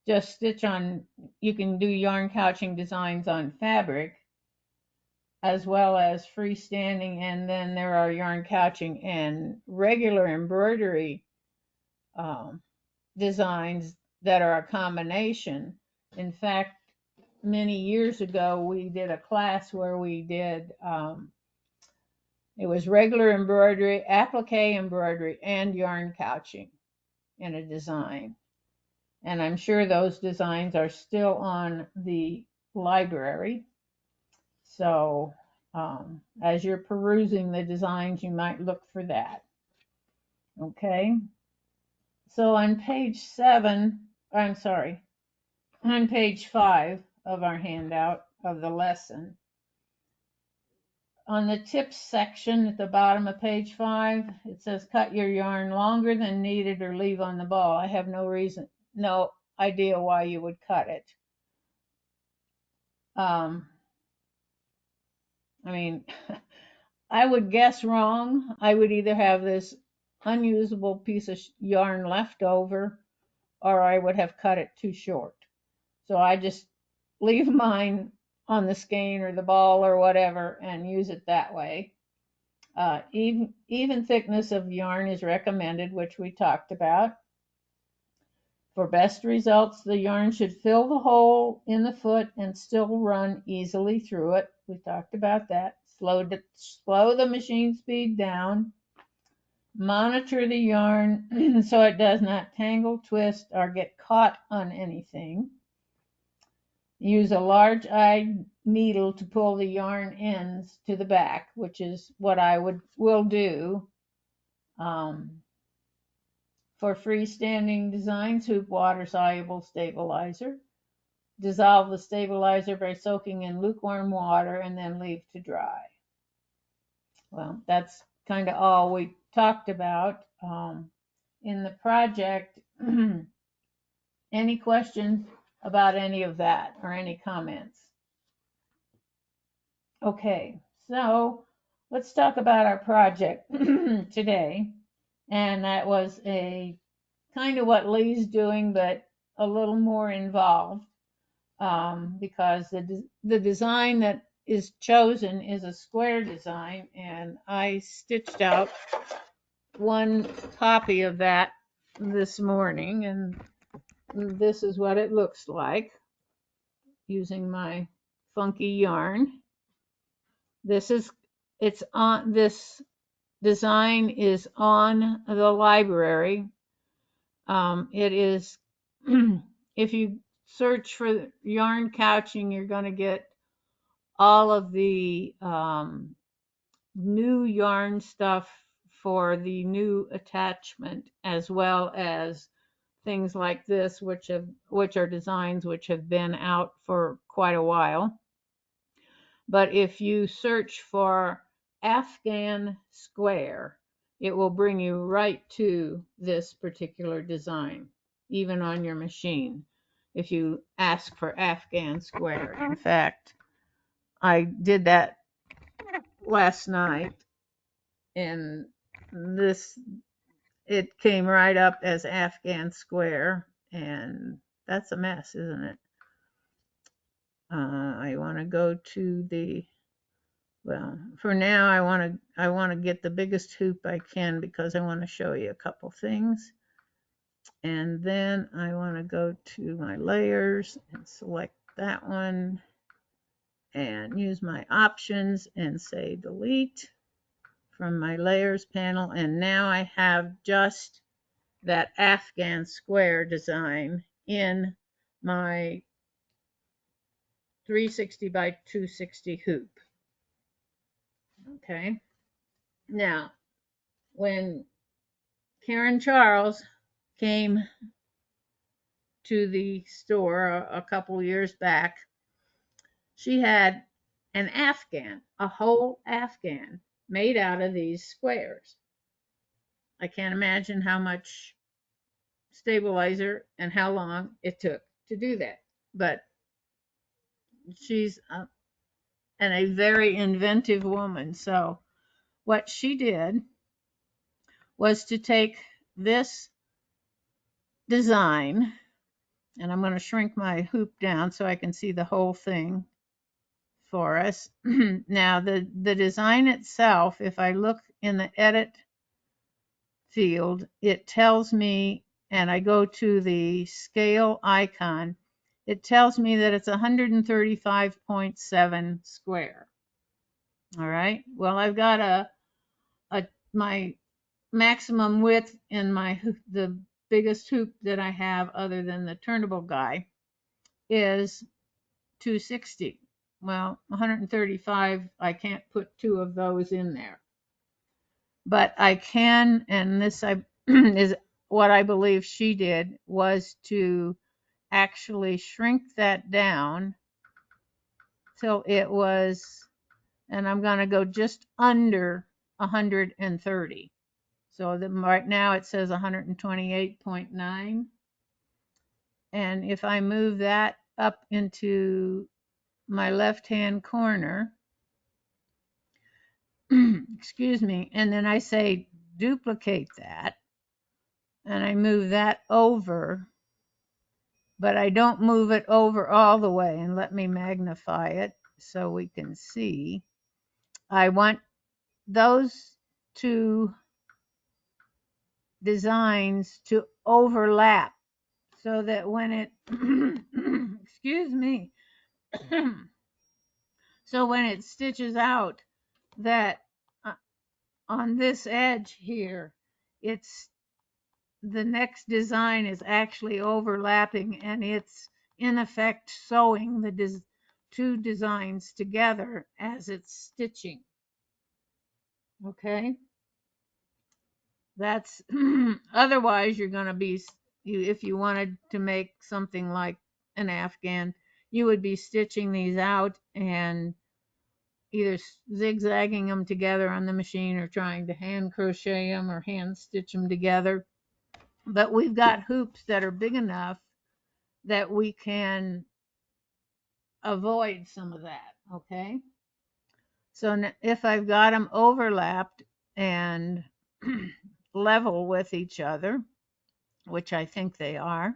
just stitch on, you can do yarn couching designs on fabric as well as freestanding, and then there are yarn couching and regular embroidery um, designs that are a combination. In fact, many years ago, we did a class where we did, it was regular embroidery, applique embroidery, and yarn couching in a design. And I'm sure those designs are still on the library. So as you're perusing the designs, you might look for that. Okay. So on page 7, I'm sorry, on page 5 of our handout of the lesson, on the tips section at the bottom of page 5, it says cut your yarn longer than needed or leave on the ball. I have no idea why you would cut it. I mean, I would guess wrong. I would either have this unusable piece of yarn left over, or I would have cut it too short. So I just leave mine on the skein or the ball or whatever and use it that way. Even thickness of yarn is recommended, which we talked about. For best results, the yarn should fill the hole in the foot and still run easily through it. We talked about that. Slow the machine speed down. Monitor the yarn so it does not tangle, twist, or get caught on anything. Use a large eyed needle to pull the yarn ends to the back, which is what I will do. For freestanding designs, hoop water soluble stabilizer. Dissolve the stabilizer by soaking in lukewarm water and then leave to dry. Well, that's kind of all we talked about in the project. Any questions about any of that or any comments? Okay, so let's talk about our project today. And that was a kind of what Lee's doing, but a little more involved because the design that is chosen is a square design, and I stitched out one copy of that this morning, and this is what it looks like using my funky yarn. This design is on the library. It is, if you search for yarn couching, you're going to get all of the new yarn stuff for the new attachment, as well as things like this, which are designs which have been out for quite a while. But if you search for Afghan square, it will bring you right to this particular design, even on your machine, if you ask for Afghan square. In fact, I did that last night, and it came right up as Afghan square, and that's a mess, isn't it? I want to go to the, well, for now I want to get the biggest hoop I can because I want to show you a couple things. And then I want to go to my layers and select that one and use my options and say delete from my layers panel. And now I have just that Afghan square design in my 360 by 260 hoop. Okay. Now, when Karen Charles came to the store a couple years back, she had an Afghan, a whole Afghan made out of these squares. I can't imagine how much stabilizer and how long it took to do that. But she's a very inventive woman. So what she did was to take this design, and I'm going to shrink my hoop down so I can see the whole thing for us. Now the design itself, if I look in the edit field, it tells me, and I go to the scale icon, it tells me that it's 135.7 square. All right. Well, I've got my maximum width in the biggest hoop that I have other than the turnable guy is 260. Well, 135, I can't put two of those in there. But I can, and this is what I believe she did, was to actually shrink that down till it was, and I'm going to go just under 130. So right now it says 128.9. And if I move that up into my left-hand corner, excuse me, and then I say duplicate that, and I move that over, but I don't move it over all the way. And let me magnify it so we can see. I want those two designs to overlap so that when it, excuse me, so when it stitches out, that on this edge here, it's the next design is actually overlapping, and it's in effect sewing the two designs together as it's stitching. Okay, that's otherwise you're going to be, if you wanted to make something like an Afghan, you would be stitching these out and either zigzagging them together on the machine or trying to hand crochet them or hand stitch them together. But we've got hoops that are big enough that we can avoid some of that. Okay, so if I've got them overlapped and level with each other, which I think they are,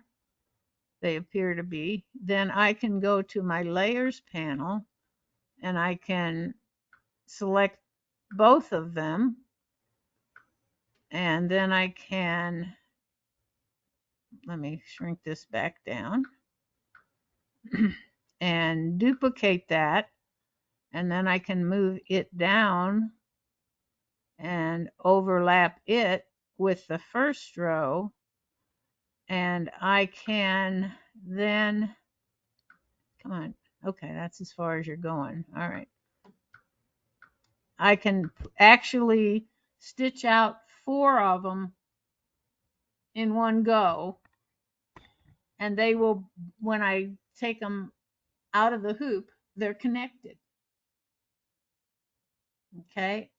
they appear to be, then I can go to my layers panel and I can select both of them, and then I can, let me shrink this back down and duplicate that, and then I can move it down and overlap it with the first row, and I can then, come on, okay, that's as far as you're going. All right, I can actually stitch out 4 of them in one go, and they will, when I take them out of the hoop, they're connected. Okay,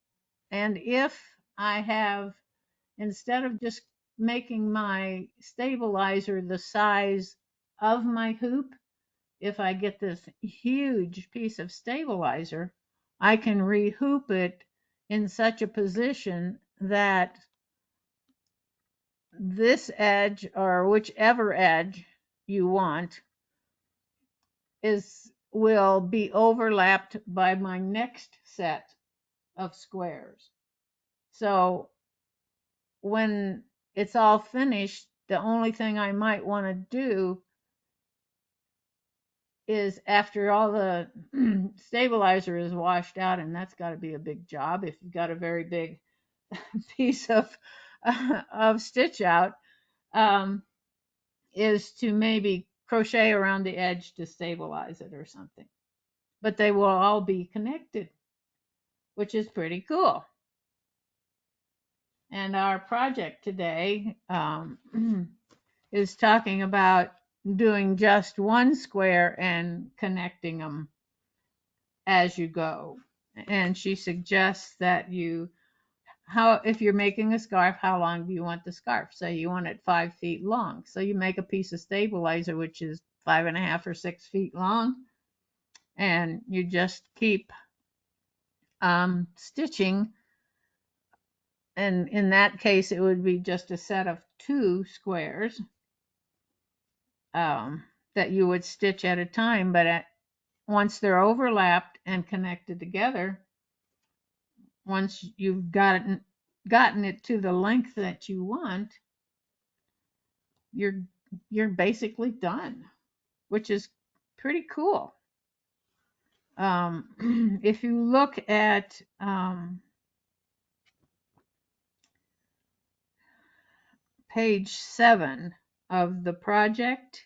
and if I have, instead of just making my stabilizer the size of my hoop, if I get this huge piece of stabilizer, I can rehoop it in such a position that this edge, or whichever edge you want, will be overlapped by my next set of squares. So when it's all finished, the only thing I might want to do is, after all the stabilizer is washed out, and that's got to be a big job if you've got a very big piece of stitch out, is to maybe crochet around the edge to stabilize it or something. But they will all be connected, which is pretty cool. And our project today is talking about doing just one square and connecting them as you go. And she suggests that if you're making a scarf, how long do you want the scarf? Say you want it 5 feet long. So you make a piece of stabilizer, which is 5.5 or 6 feet long, and you just keep stitching. And in that case, it would be just a set of 2 squares that you would stitch at a time. But once they're overlapped and connected together, once you've gotten it to the length that you want, you're basically done, which is pretty cool. If you look at page 7 of the project,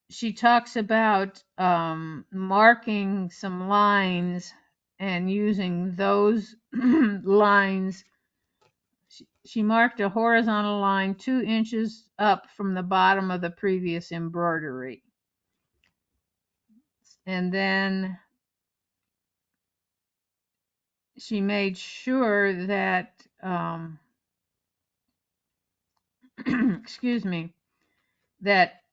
she talks about marking some lines and using those lines. She marked a horizontal line 2 inches up from the bottom of the previous embroidery. And then she made sure that, excuse me, that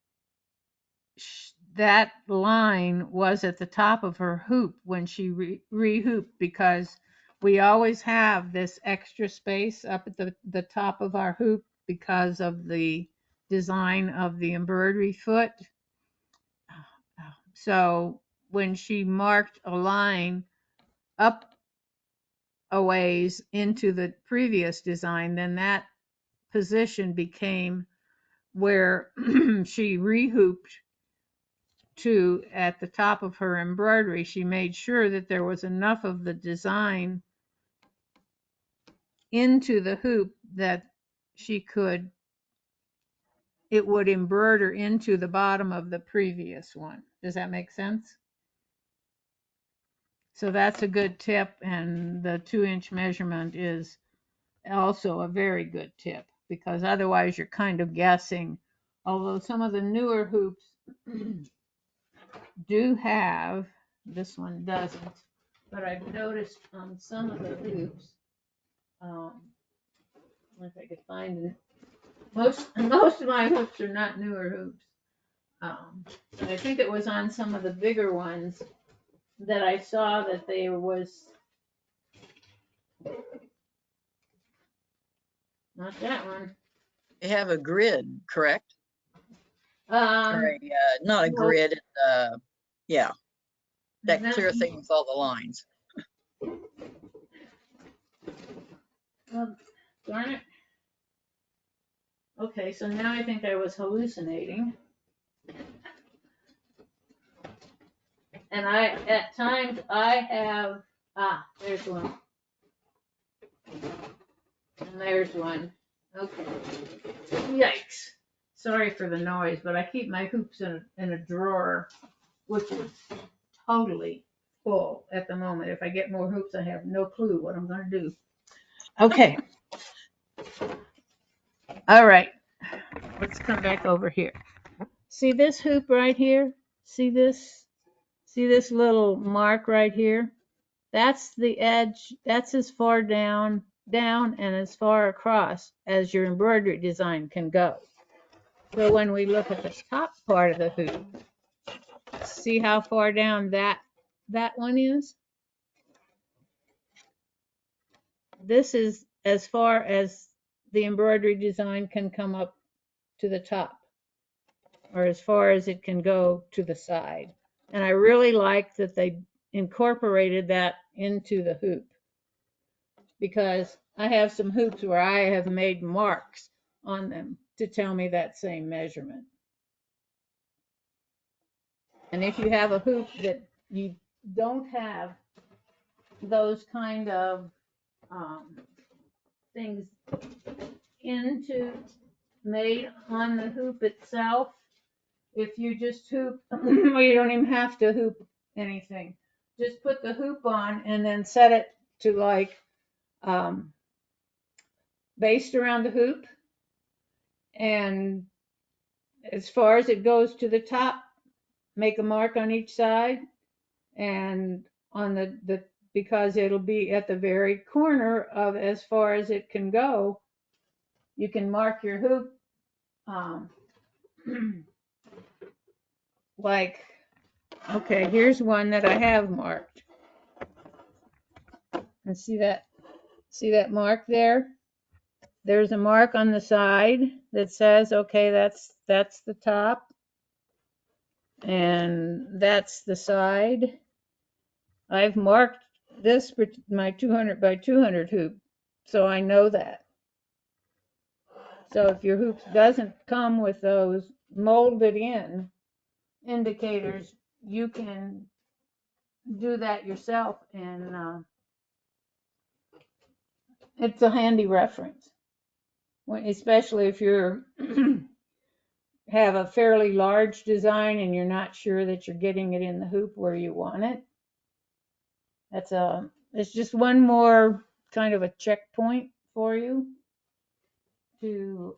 that line was at the top of her hoop when she re-hooped, because we always have this extra space up at the top of our hoop because of the design of the embroidery foot. So when she marked a line up a ways into the previous design, then that position became where she rehooped to at the top of her embroidery. She made sure that there was enough of the design into the hoop that it would embroider into the bottom of the previous one. Does that make sense? So that's a good tip, and the 2-inch measurement is also a very good tip, because otherwise you're kind of guessing. Although some of the newer hoops do have, this one doesn't, but I've noticed on some of the hoops, if I could find it, most of my hoops are not newer hoops. But I think it was on some of the bigger ones that I saw that there was, not that one. They have a grid, correct? Or Um, not a no, grid, yeah, that that, clear thing with all the lines. darn it. Okay, so now I think I was hallucinating. And at times I have, there's one. And there's one. Okay. Yikes. Sorry for the noise, but I keep my hoops in a drawer, which is totally full at the moment. If I get more hoops, I have no clue what I'm going to do. Okay. All right. Let's come back over here. See this hoop right here? See this? See this little mark right here? That's the edge. That's as far down and as far across as your embroidery design can go. So when we look at the top part of the hoop, see how far down that one is? This is as far as the embroidery design can come up to the top, or as far as it can go to the side. And I really like that they incorporated that into the hoop, because I have some hoops where I have made marks on them to tell me that same measurement. And if you have a hoop that you don't have those kind of things made on the hoop itself, if you just hoop, well, you don't even have to hoop anything. Just put the hoop on and then set it to like based around the hoop, and as far as it goes to the top, make a mark on each side, and on the because it'll be at the very corner of as far as it can go, you can mark your hoop like, okay, here's one that I have marked. And see that mark there? There's a mark on the side that says, okay, that's the top, and that's the side. I've marked this for my 200 by 200 hoop, so I know that. So if your hoop doesn't come with those molded in indicators, you can do that yourself, and it's a handy reference, especially if you're have a fairly large design and you're not sure that you're getting it in the hoop where you want it. It's just one more kind of a checkpoint for you to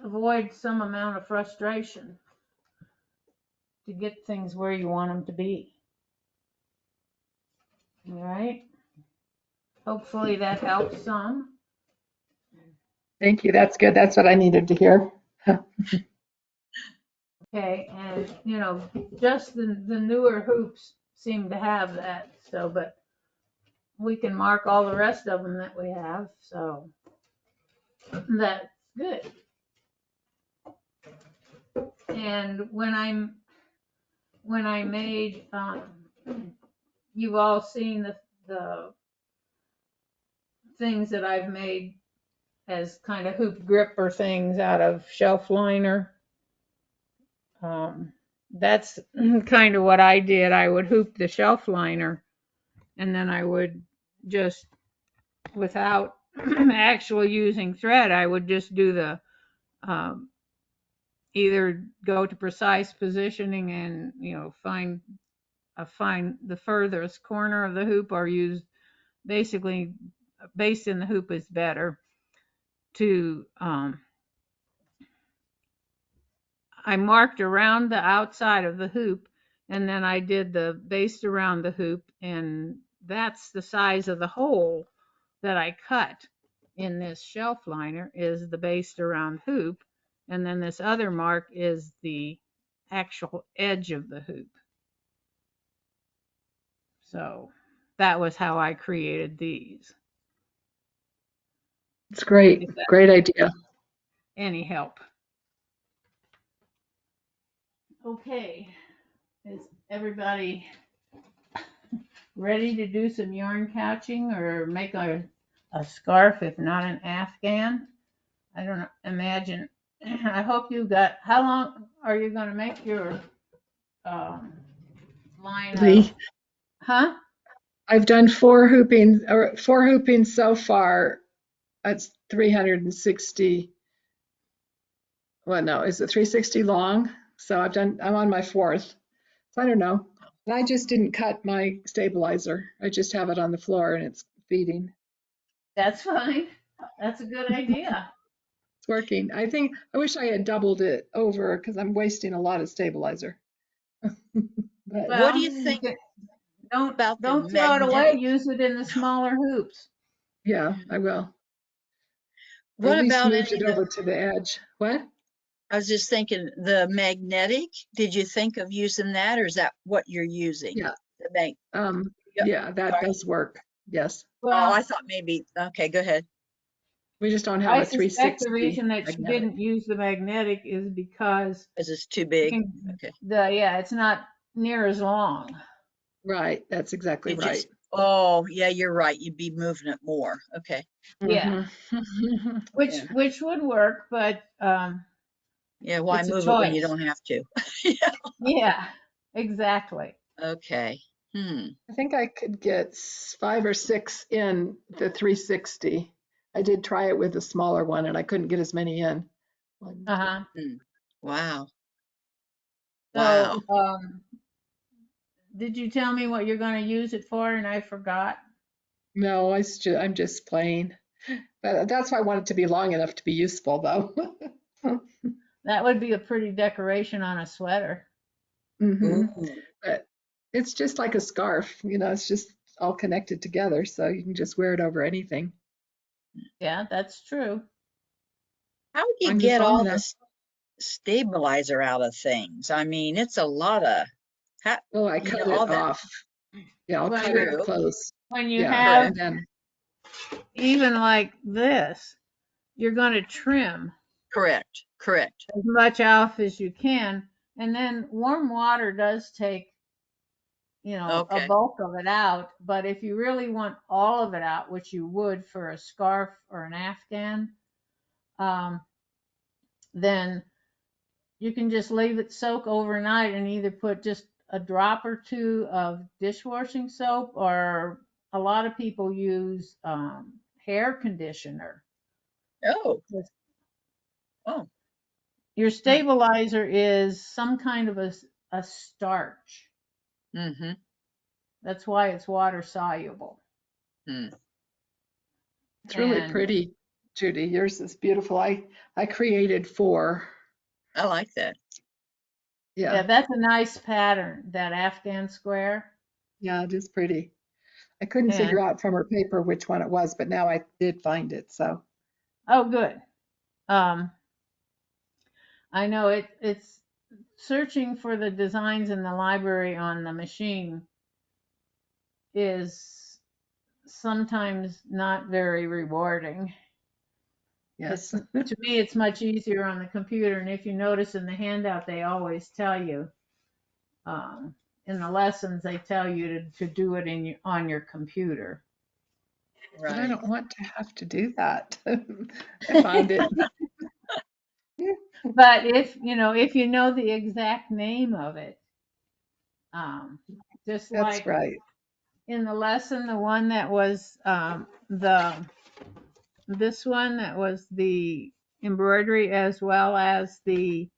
avoid some amount of frustration to get things where you want them to be. All right. Hopefully that helps some. Thank you. That's good. That's what I needed to hear. Okay, and just the newer hoops seem to have that. So, but we can mark all the rest of them that we have. So that's good. And when I made, you've all seen the things that I've made as kind of hoop gripper things out of shelf liner. That's kind of what I did. I would hoop the shelf liner, and then I would just, without actually using thread, I would just do the um, either go to precise positioning and find the furthest corner of the hoop, or use basically base in the hoop is better to I marked around the outside of the hoop, and then I did the base around the hoop, and that's the size of the hole that I cut in this shelf liner is the base around hoop, and then this other mark is the actual edge of the hoop. So that was how I created these. It's great. If that's Great idea. any help. Okay, is everybody ready to do some yarn couching or make a scarf, if not an afghan? I don't imagine. I hope you got, how long are you going to make your um, line of, Lee, huh? I've done four hooping so far. That's 360. Well, no, is it 360 long? So I'm on my fourth. So I don't know. And I just didn't cut my stabilizer. I just have it on the floor and it's feeding. That's fine. That's a good idea. It's working. I wish I had doubled it over because I'm wasting a lot of stabilizer. But What do Well, you think don't about the don't throw it away. magnetic? Use it in the smaller hoops. yeah, I will. Or at What least about moved any it of the, over to the edge. What? I was just thinking the magnetic, did you think of using that or is that what you're using? Yeah. The mag, yeah, Yeah, that sorry. does work. Yes. Oh, I Well, thought maybe, okay, go ahead. We just don't have I a suspect the 360 reason that she magnetic. didn't use the magnetic is because Is this too you big? can, Okay. it's not near as long. Right. That's exactly It right. just, oh, yeah, you're right. You'd be moving it more. Okay. Yeah, hmm Yeah. which would work, but Yeah. Why it's a move it when you choice. don't have to? Yeah. Yeah, exactly. Okay. Hmm. I think I could get 5 or 6 in the 360. I did try it with a smaller one and I couldn't get as many in. One, two. Uh-huh. Hmm. Wow. Wow. So, did you tell me what you're going to use it for? And I forgot. No, I'm just playing. But that's why I want it to be long enough to be useful, though. That would be a pretty decoration on a sweater. hmm Ooh. But it's just like a scarf, it's just all connected together, so you can just wear it over anything, Yeah, that's true. How do as you long as it's get long all enough. this stabilizer out of things? I mean, it's a lot of, Oh, I cut all it that. off. Yeah, I'll Well, cut it True. close. when you Yeah, have and Correct. then even like this, you're going to trim Correct. Correct. as much off as you can. And then warm water does take, a Okay. bulk of it out. But if you really want all of it out, which you would for a scarf or an afghan, um, then you can just leave it soak overnight and either put just a drop or two of dishwashing soap, or a lot of people use hair conditioner. Oh. Oh. Your Hmm. stabilizer is some kind of a starch. Mm-hmm. That's why it's water soluble. Hmm. it's really And pretty, Judy. Yours is beautiful. I created 4. I like that. yeah, Yeah, that's a nice pattern, that Afghan square. yeah, it is pretty. I couldn't figure And out from her paper which one it was, but now I did find it. So, oh, good. Um, I know it's searching for the designs in the library on the machine is sometimes not very rewarding. Yes. It's to me, it's much easier on the computer. And if you notice in the handout, they always tell you um, in the lessons they tell you to do it on your computer. But I Right. don't want to have to do that. I find it. But if you know the exact name of it, um, just That's like right. in the lesson, the one that was the this one that was the embroidery as well as the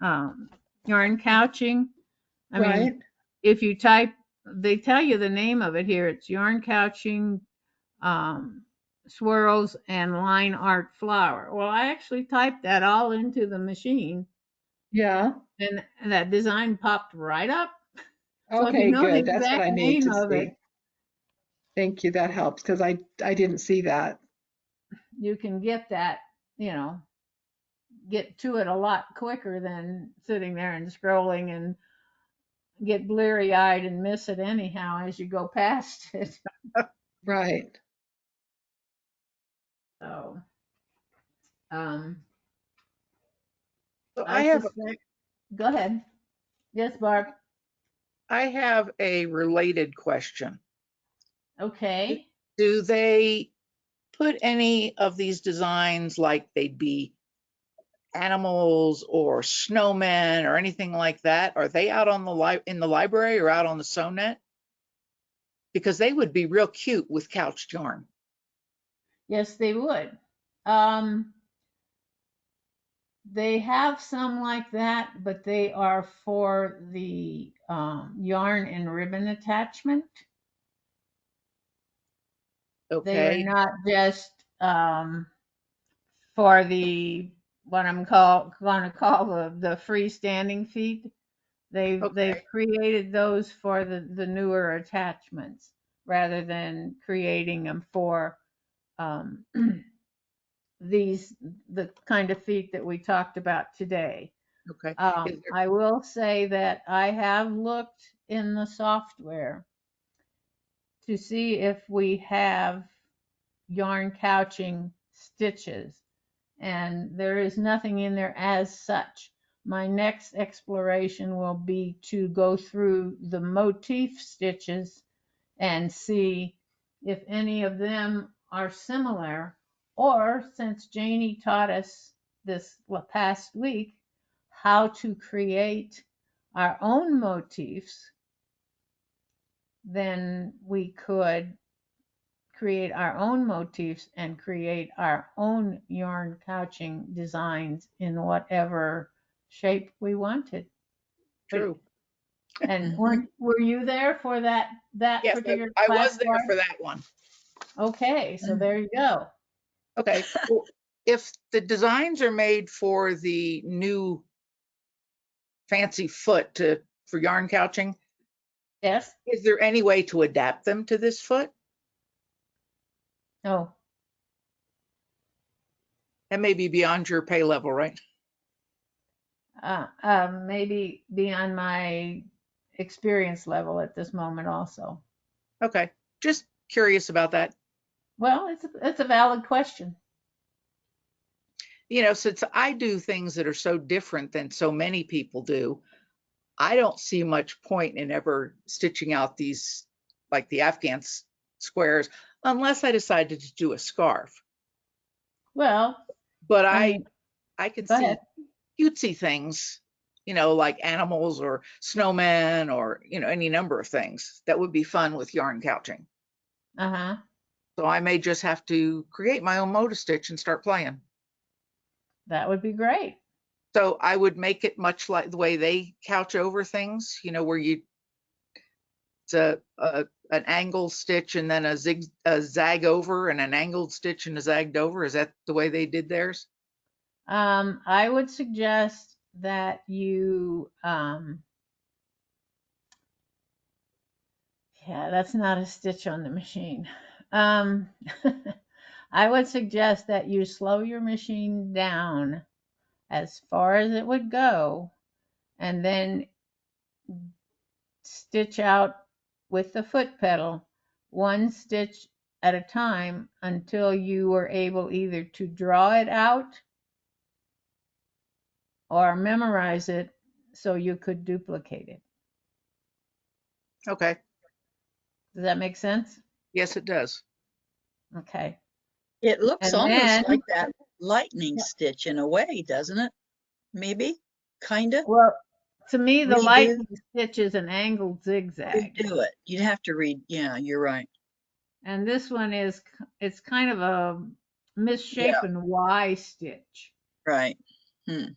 um, yarn couching. I mean, Right. if you type, they tell you the name of it here. It's yarn couching, um, swirls, and line art flower. Well, I actually typed that all into the machine, Yeah. and that design popped right up. So if you Okay, know the good. That's what exact I need name to of it, see. Thank you. That helps because I didn't see that. you can get that, you know, get to it a lot quicker than sitting there and scrolling and get bleary eyed and miss it anyhow as you go past it. Right. So, um, So I suspect, go ahead. Yes, Barb. I have a related question. Okay. Do they put any of these designs like they'd be animals or snowmen or anything like that? Are they out on the in the library or out on the SewNet? Because they would be real cute with couched yarn. Yes, they would. Um, they have some like that, but they are for the yarn and ribbon attachment. They are Okay. not just for the what I'm going to call the freestanding feet. They've Okay. created those for the newer attachments rather than creating them for um, these the kind of feet that we talked about today. Okay. Is there, I will say that I have looked in the software to see if we have yarn couching stitches, and there is nothing in there as such. My next exploration will be to go through the motif stitches and see if any of them are similar, or since Janie taught us this past week how to create our own motifs, then we could create our own motifs and create our own yarn couching designs in whatever shape we wanted. But true. and Mhm. were you there for that Yes, particular I class, was there Barb? for that one. Okay, so there you go. Okay. Well, if the designs are made for the new fancy foot for yarn couching, Yes. is there any way to adapt them to this foot? Oh, That may be beyond your pay level, right? maybe beyond my experience level at this moment also. Okay. Just curious about that. Well, it's a valid question. Since I do things that are so different than so many people do, I don't see much point in ever stitching out these, like the Afghan squares, unless I decided to do a scarf. Well, But I I mean, I could go ahead. see cutesy things, like animals or snowmen or, any number of things that would be fun with yarn couching. Uh-huh. So I may just have to create my own motor stitch and start playing. That would be great. So I would make it much like the way they couch over things, where it's an angled stitch and then a zag over and an angled stitch and a zagged over. Is that the way they did theirs? I would suggest that yeah, that's not a stitch on the machine. Um, I would suggest that you slow your machine down as far as it would go and then stitch out with the foot pedal, one stitch at a time until you were able either to draw it out or memorize it so you could duplicate it. Okay. Does that make sense? Yes, it does. Okay. It looks And almost then, like that lightning stitch in a way, doesn't it? Maybe, kind of. well, to me, the Redo, lightning stitch is an angled zigzag. redo it. You'd have to read. Yeah, you're right. And this one is, it's kind of a Yeah, misshapen Y stitch. right. Hmm.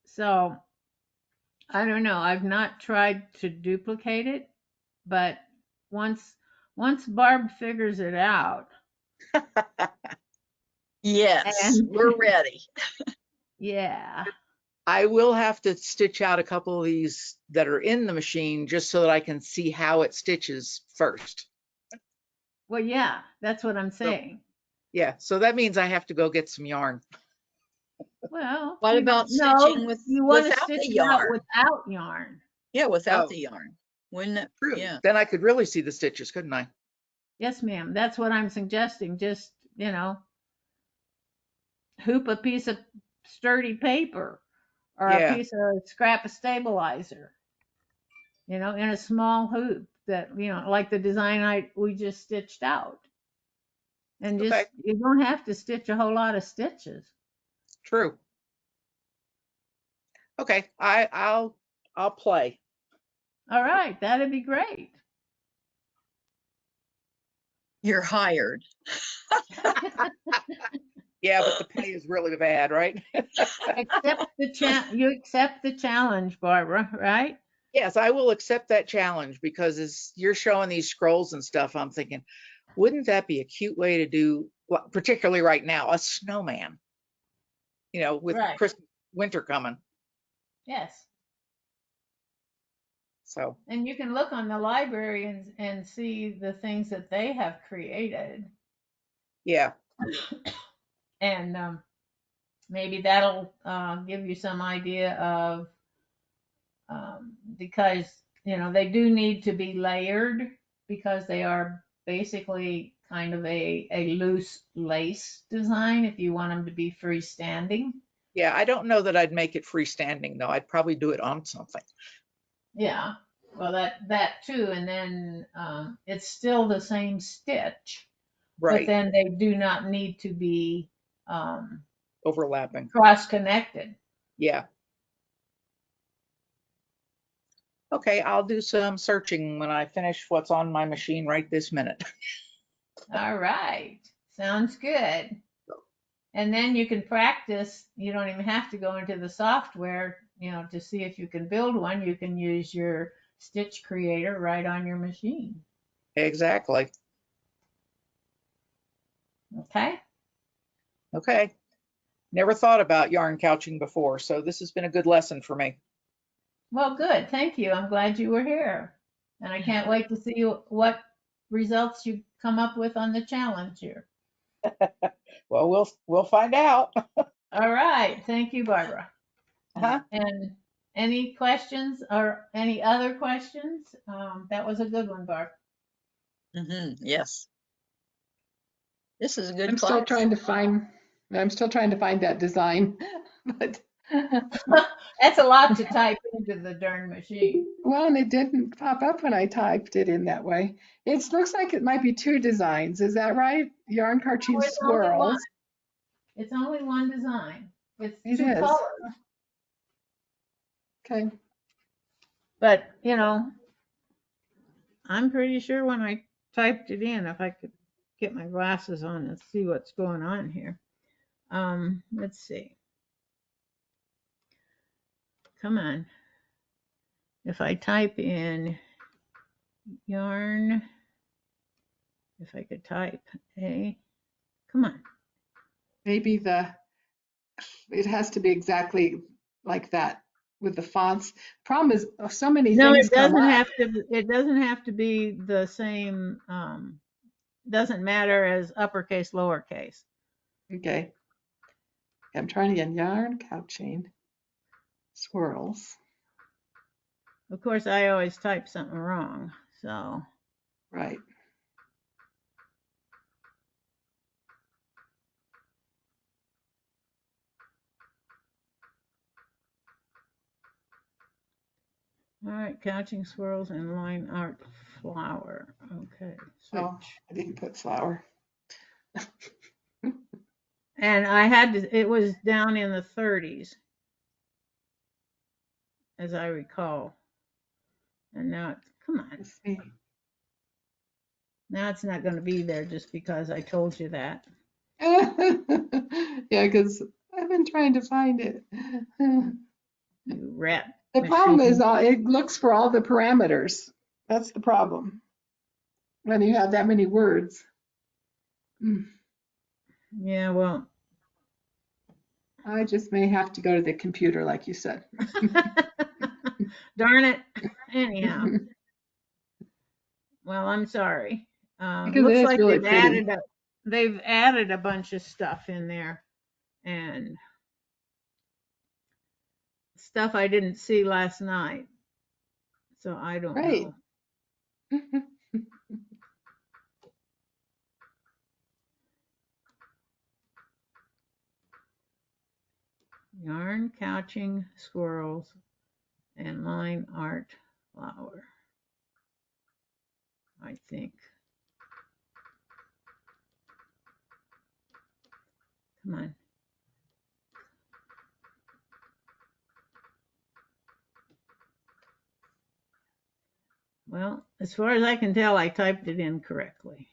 So I don't know. I've not tried to duplicate it, but once Barb figures it out, Yes, and we're ready. yeah, I will have to stitch out a couple of these that are in the machine just so that I can see how it stitches first. well, yeah, that's what I'm So, saying. yeah, so that means I have to go get some yarn. Well, What about no, stitching you want to without stitch the it out yarn? without yarn. Yeah, without Oh, the yarn. Wouldn't it? true. Yeah. Then I could really see the stitches, couldn't I? Yes, ma'am. That's what I'm suggesting. Just, hoop a piece of sturdy paper or a Yeah. piece of scrap of stabilizer, in a small hoop that, like the design we just stitched out. And Okay. just, you don't have to stitch a whole lot of stitches. True. Okay. I'll play. All right, that'd be great. You're hired. Yeah, but the pay is really bad, right? You accept the challenge, Barbara, right? Yes, I will accept that challenge because as you're showing these scrolls and stuff, I'm thinking, wouldn't that be a cute way to do, well, particularly right now, a snowman, with Right. Christmas, winter coming. Yes. So, And you can look on the library and see the things that they have created. yeah, And maybe that'll give you some idea of, because, they do need to be layered because they are basically kind of a loose lace design if you want them to be freestanding. yeah, I don't know that I'd make it freestanding though. I'd probably do it on something. Yeah. Well, that too. And then it's still the same stitch, but Right. then they do not need to be Overlapping. cross connected. Yeah. Okay, I'll do some searching when I finish what's on my machine right this minute. All right. Sounds good. And then you can practice. You don't even have to go into the software, to see if you can build one. You can use your stitch creator right on your machine. Exactly. Okay. Okay. Never thought about yarn couching before, so this has been a good lesson for me. Well, good. Thank you. I'm glad you were here. And I can't wait to see what results you come up with on the challenge here. Well, we'll find out. All right. Thank you, Barbara. Uh-huh. And any questions or any other questions? That was a good one, Barb. Yes. This is a good I'm still class. trying to find, I'm still trying to find that design, but That's a lot to type into the darn machine. well, and it didn't pop up when I typed it in that way. It looks like it might be two designs. Is that right? Yarn No, cartoon it's only one. swirls. It's only one design. It's It two is. colors. Okay. But, I'm pretty sure when I typed it in, if I could get my glasses on and see what's going on here. Let's see. Come on. If I type in yarn, if I could type come on. Maybe it has to be exactly like that with the fonts. Problem is, so many No, things come up. it doesn't have to be the same, doesn't matter as uppercase, lowercase. Okay. I'm trying again. Yarn couching swirls. Of course, I always type something wrong, so. Right. All right, couching swirls and line art flower. Okay, Oh, switch. I didn't put flower. And I had to, it was down in the 30s, as I recall. And now it's, come on. Let's see. Now it's not going to be there just because I told you that. Yeah, because I've been trying to find it. You rat The problem machine. is it looks for all the parameters. That's the problem when you have that many words. Yeah, well. I just may have to go to the computer, like you said. Darn it. Anyhow. Well, I'm sorry. Because it Looks is like really pretty. they've added a bunch of stuff in there, and stuff I didn't see last night. So I don't Great. know. Yarn couching squirrels and line art flower, I think. Come on. Well, as far as I can tell, I typed it in correctly.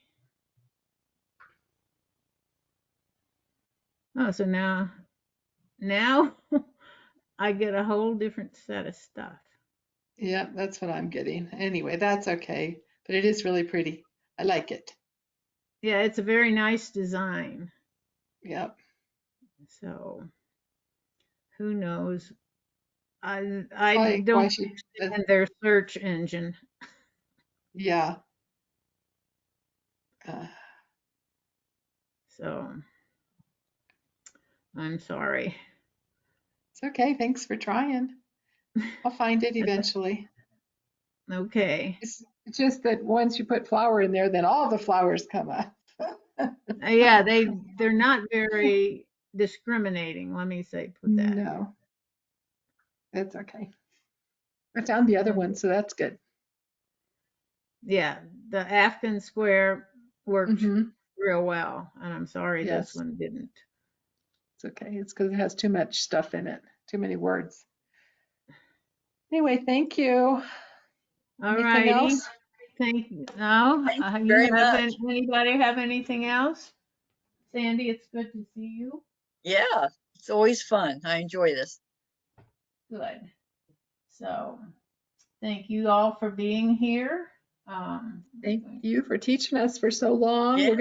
Oh, so now I get a whole different set of stuff. Yeah, that's what I'm getting. Anyway, that's okay. But it is really pretty. I like it. Yeah, it's a very nice design. Yep. So who knows? I Why don't she, understand their search engine. yeah. Uh, So I'm sorry. it's okay. Thanks for trying. I'll find it eventually. Okay. It's just that once you put flower in there, then all the flowers come up. Yeah, they're not very discriminating. Let me say, put that. No, it's okay. I found the other one, so that's good. Yeah, the Afghan square worked Hmm. real well, and I'm sorry this Yes, one didn't. it's okay. It's because it has too much stuff in it, too many words. Anyway, thank you. All Anything righty. else? Thank you. No, Thank you you very have much. anybody have anything else? Sandy, it's good to see you. Yeah, it's always fun. I enjoy this. Good. So, thank you all for being here. Thank you for teaching us for so long. Yeah. We're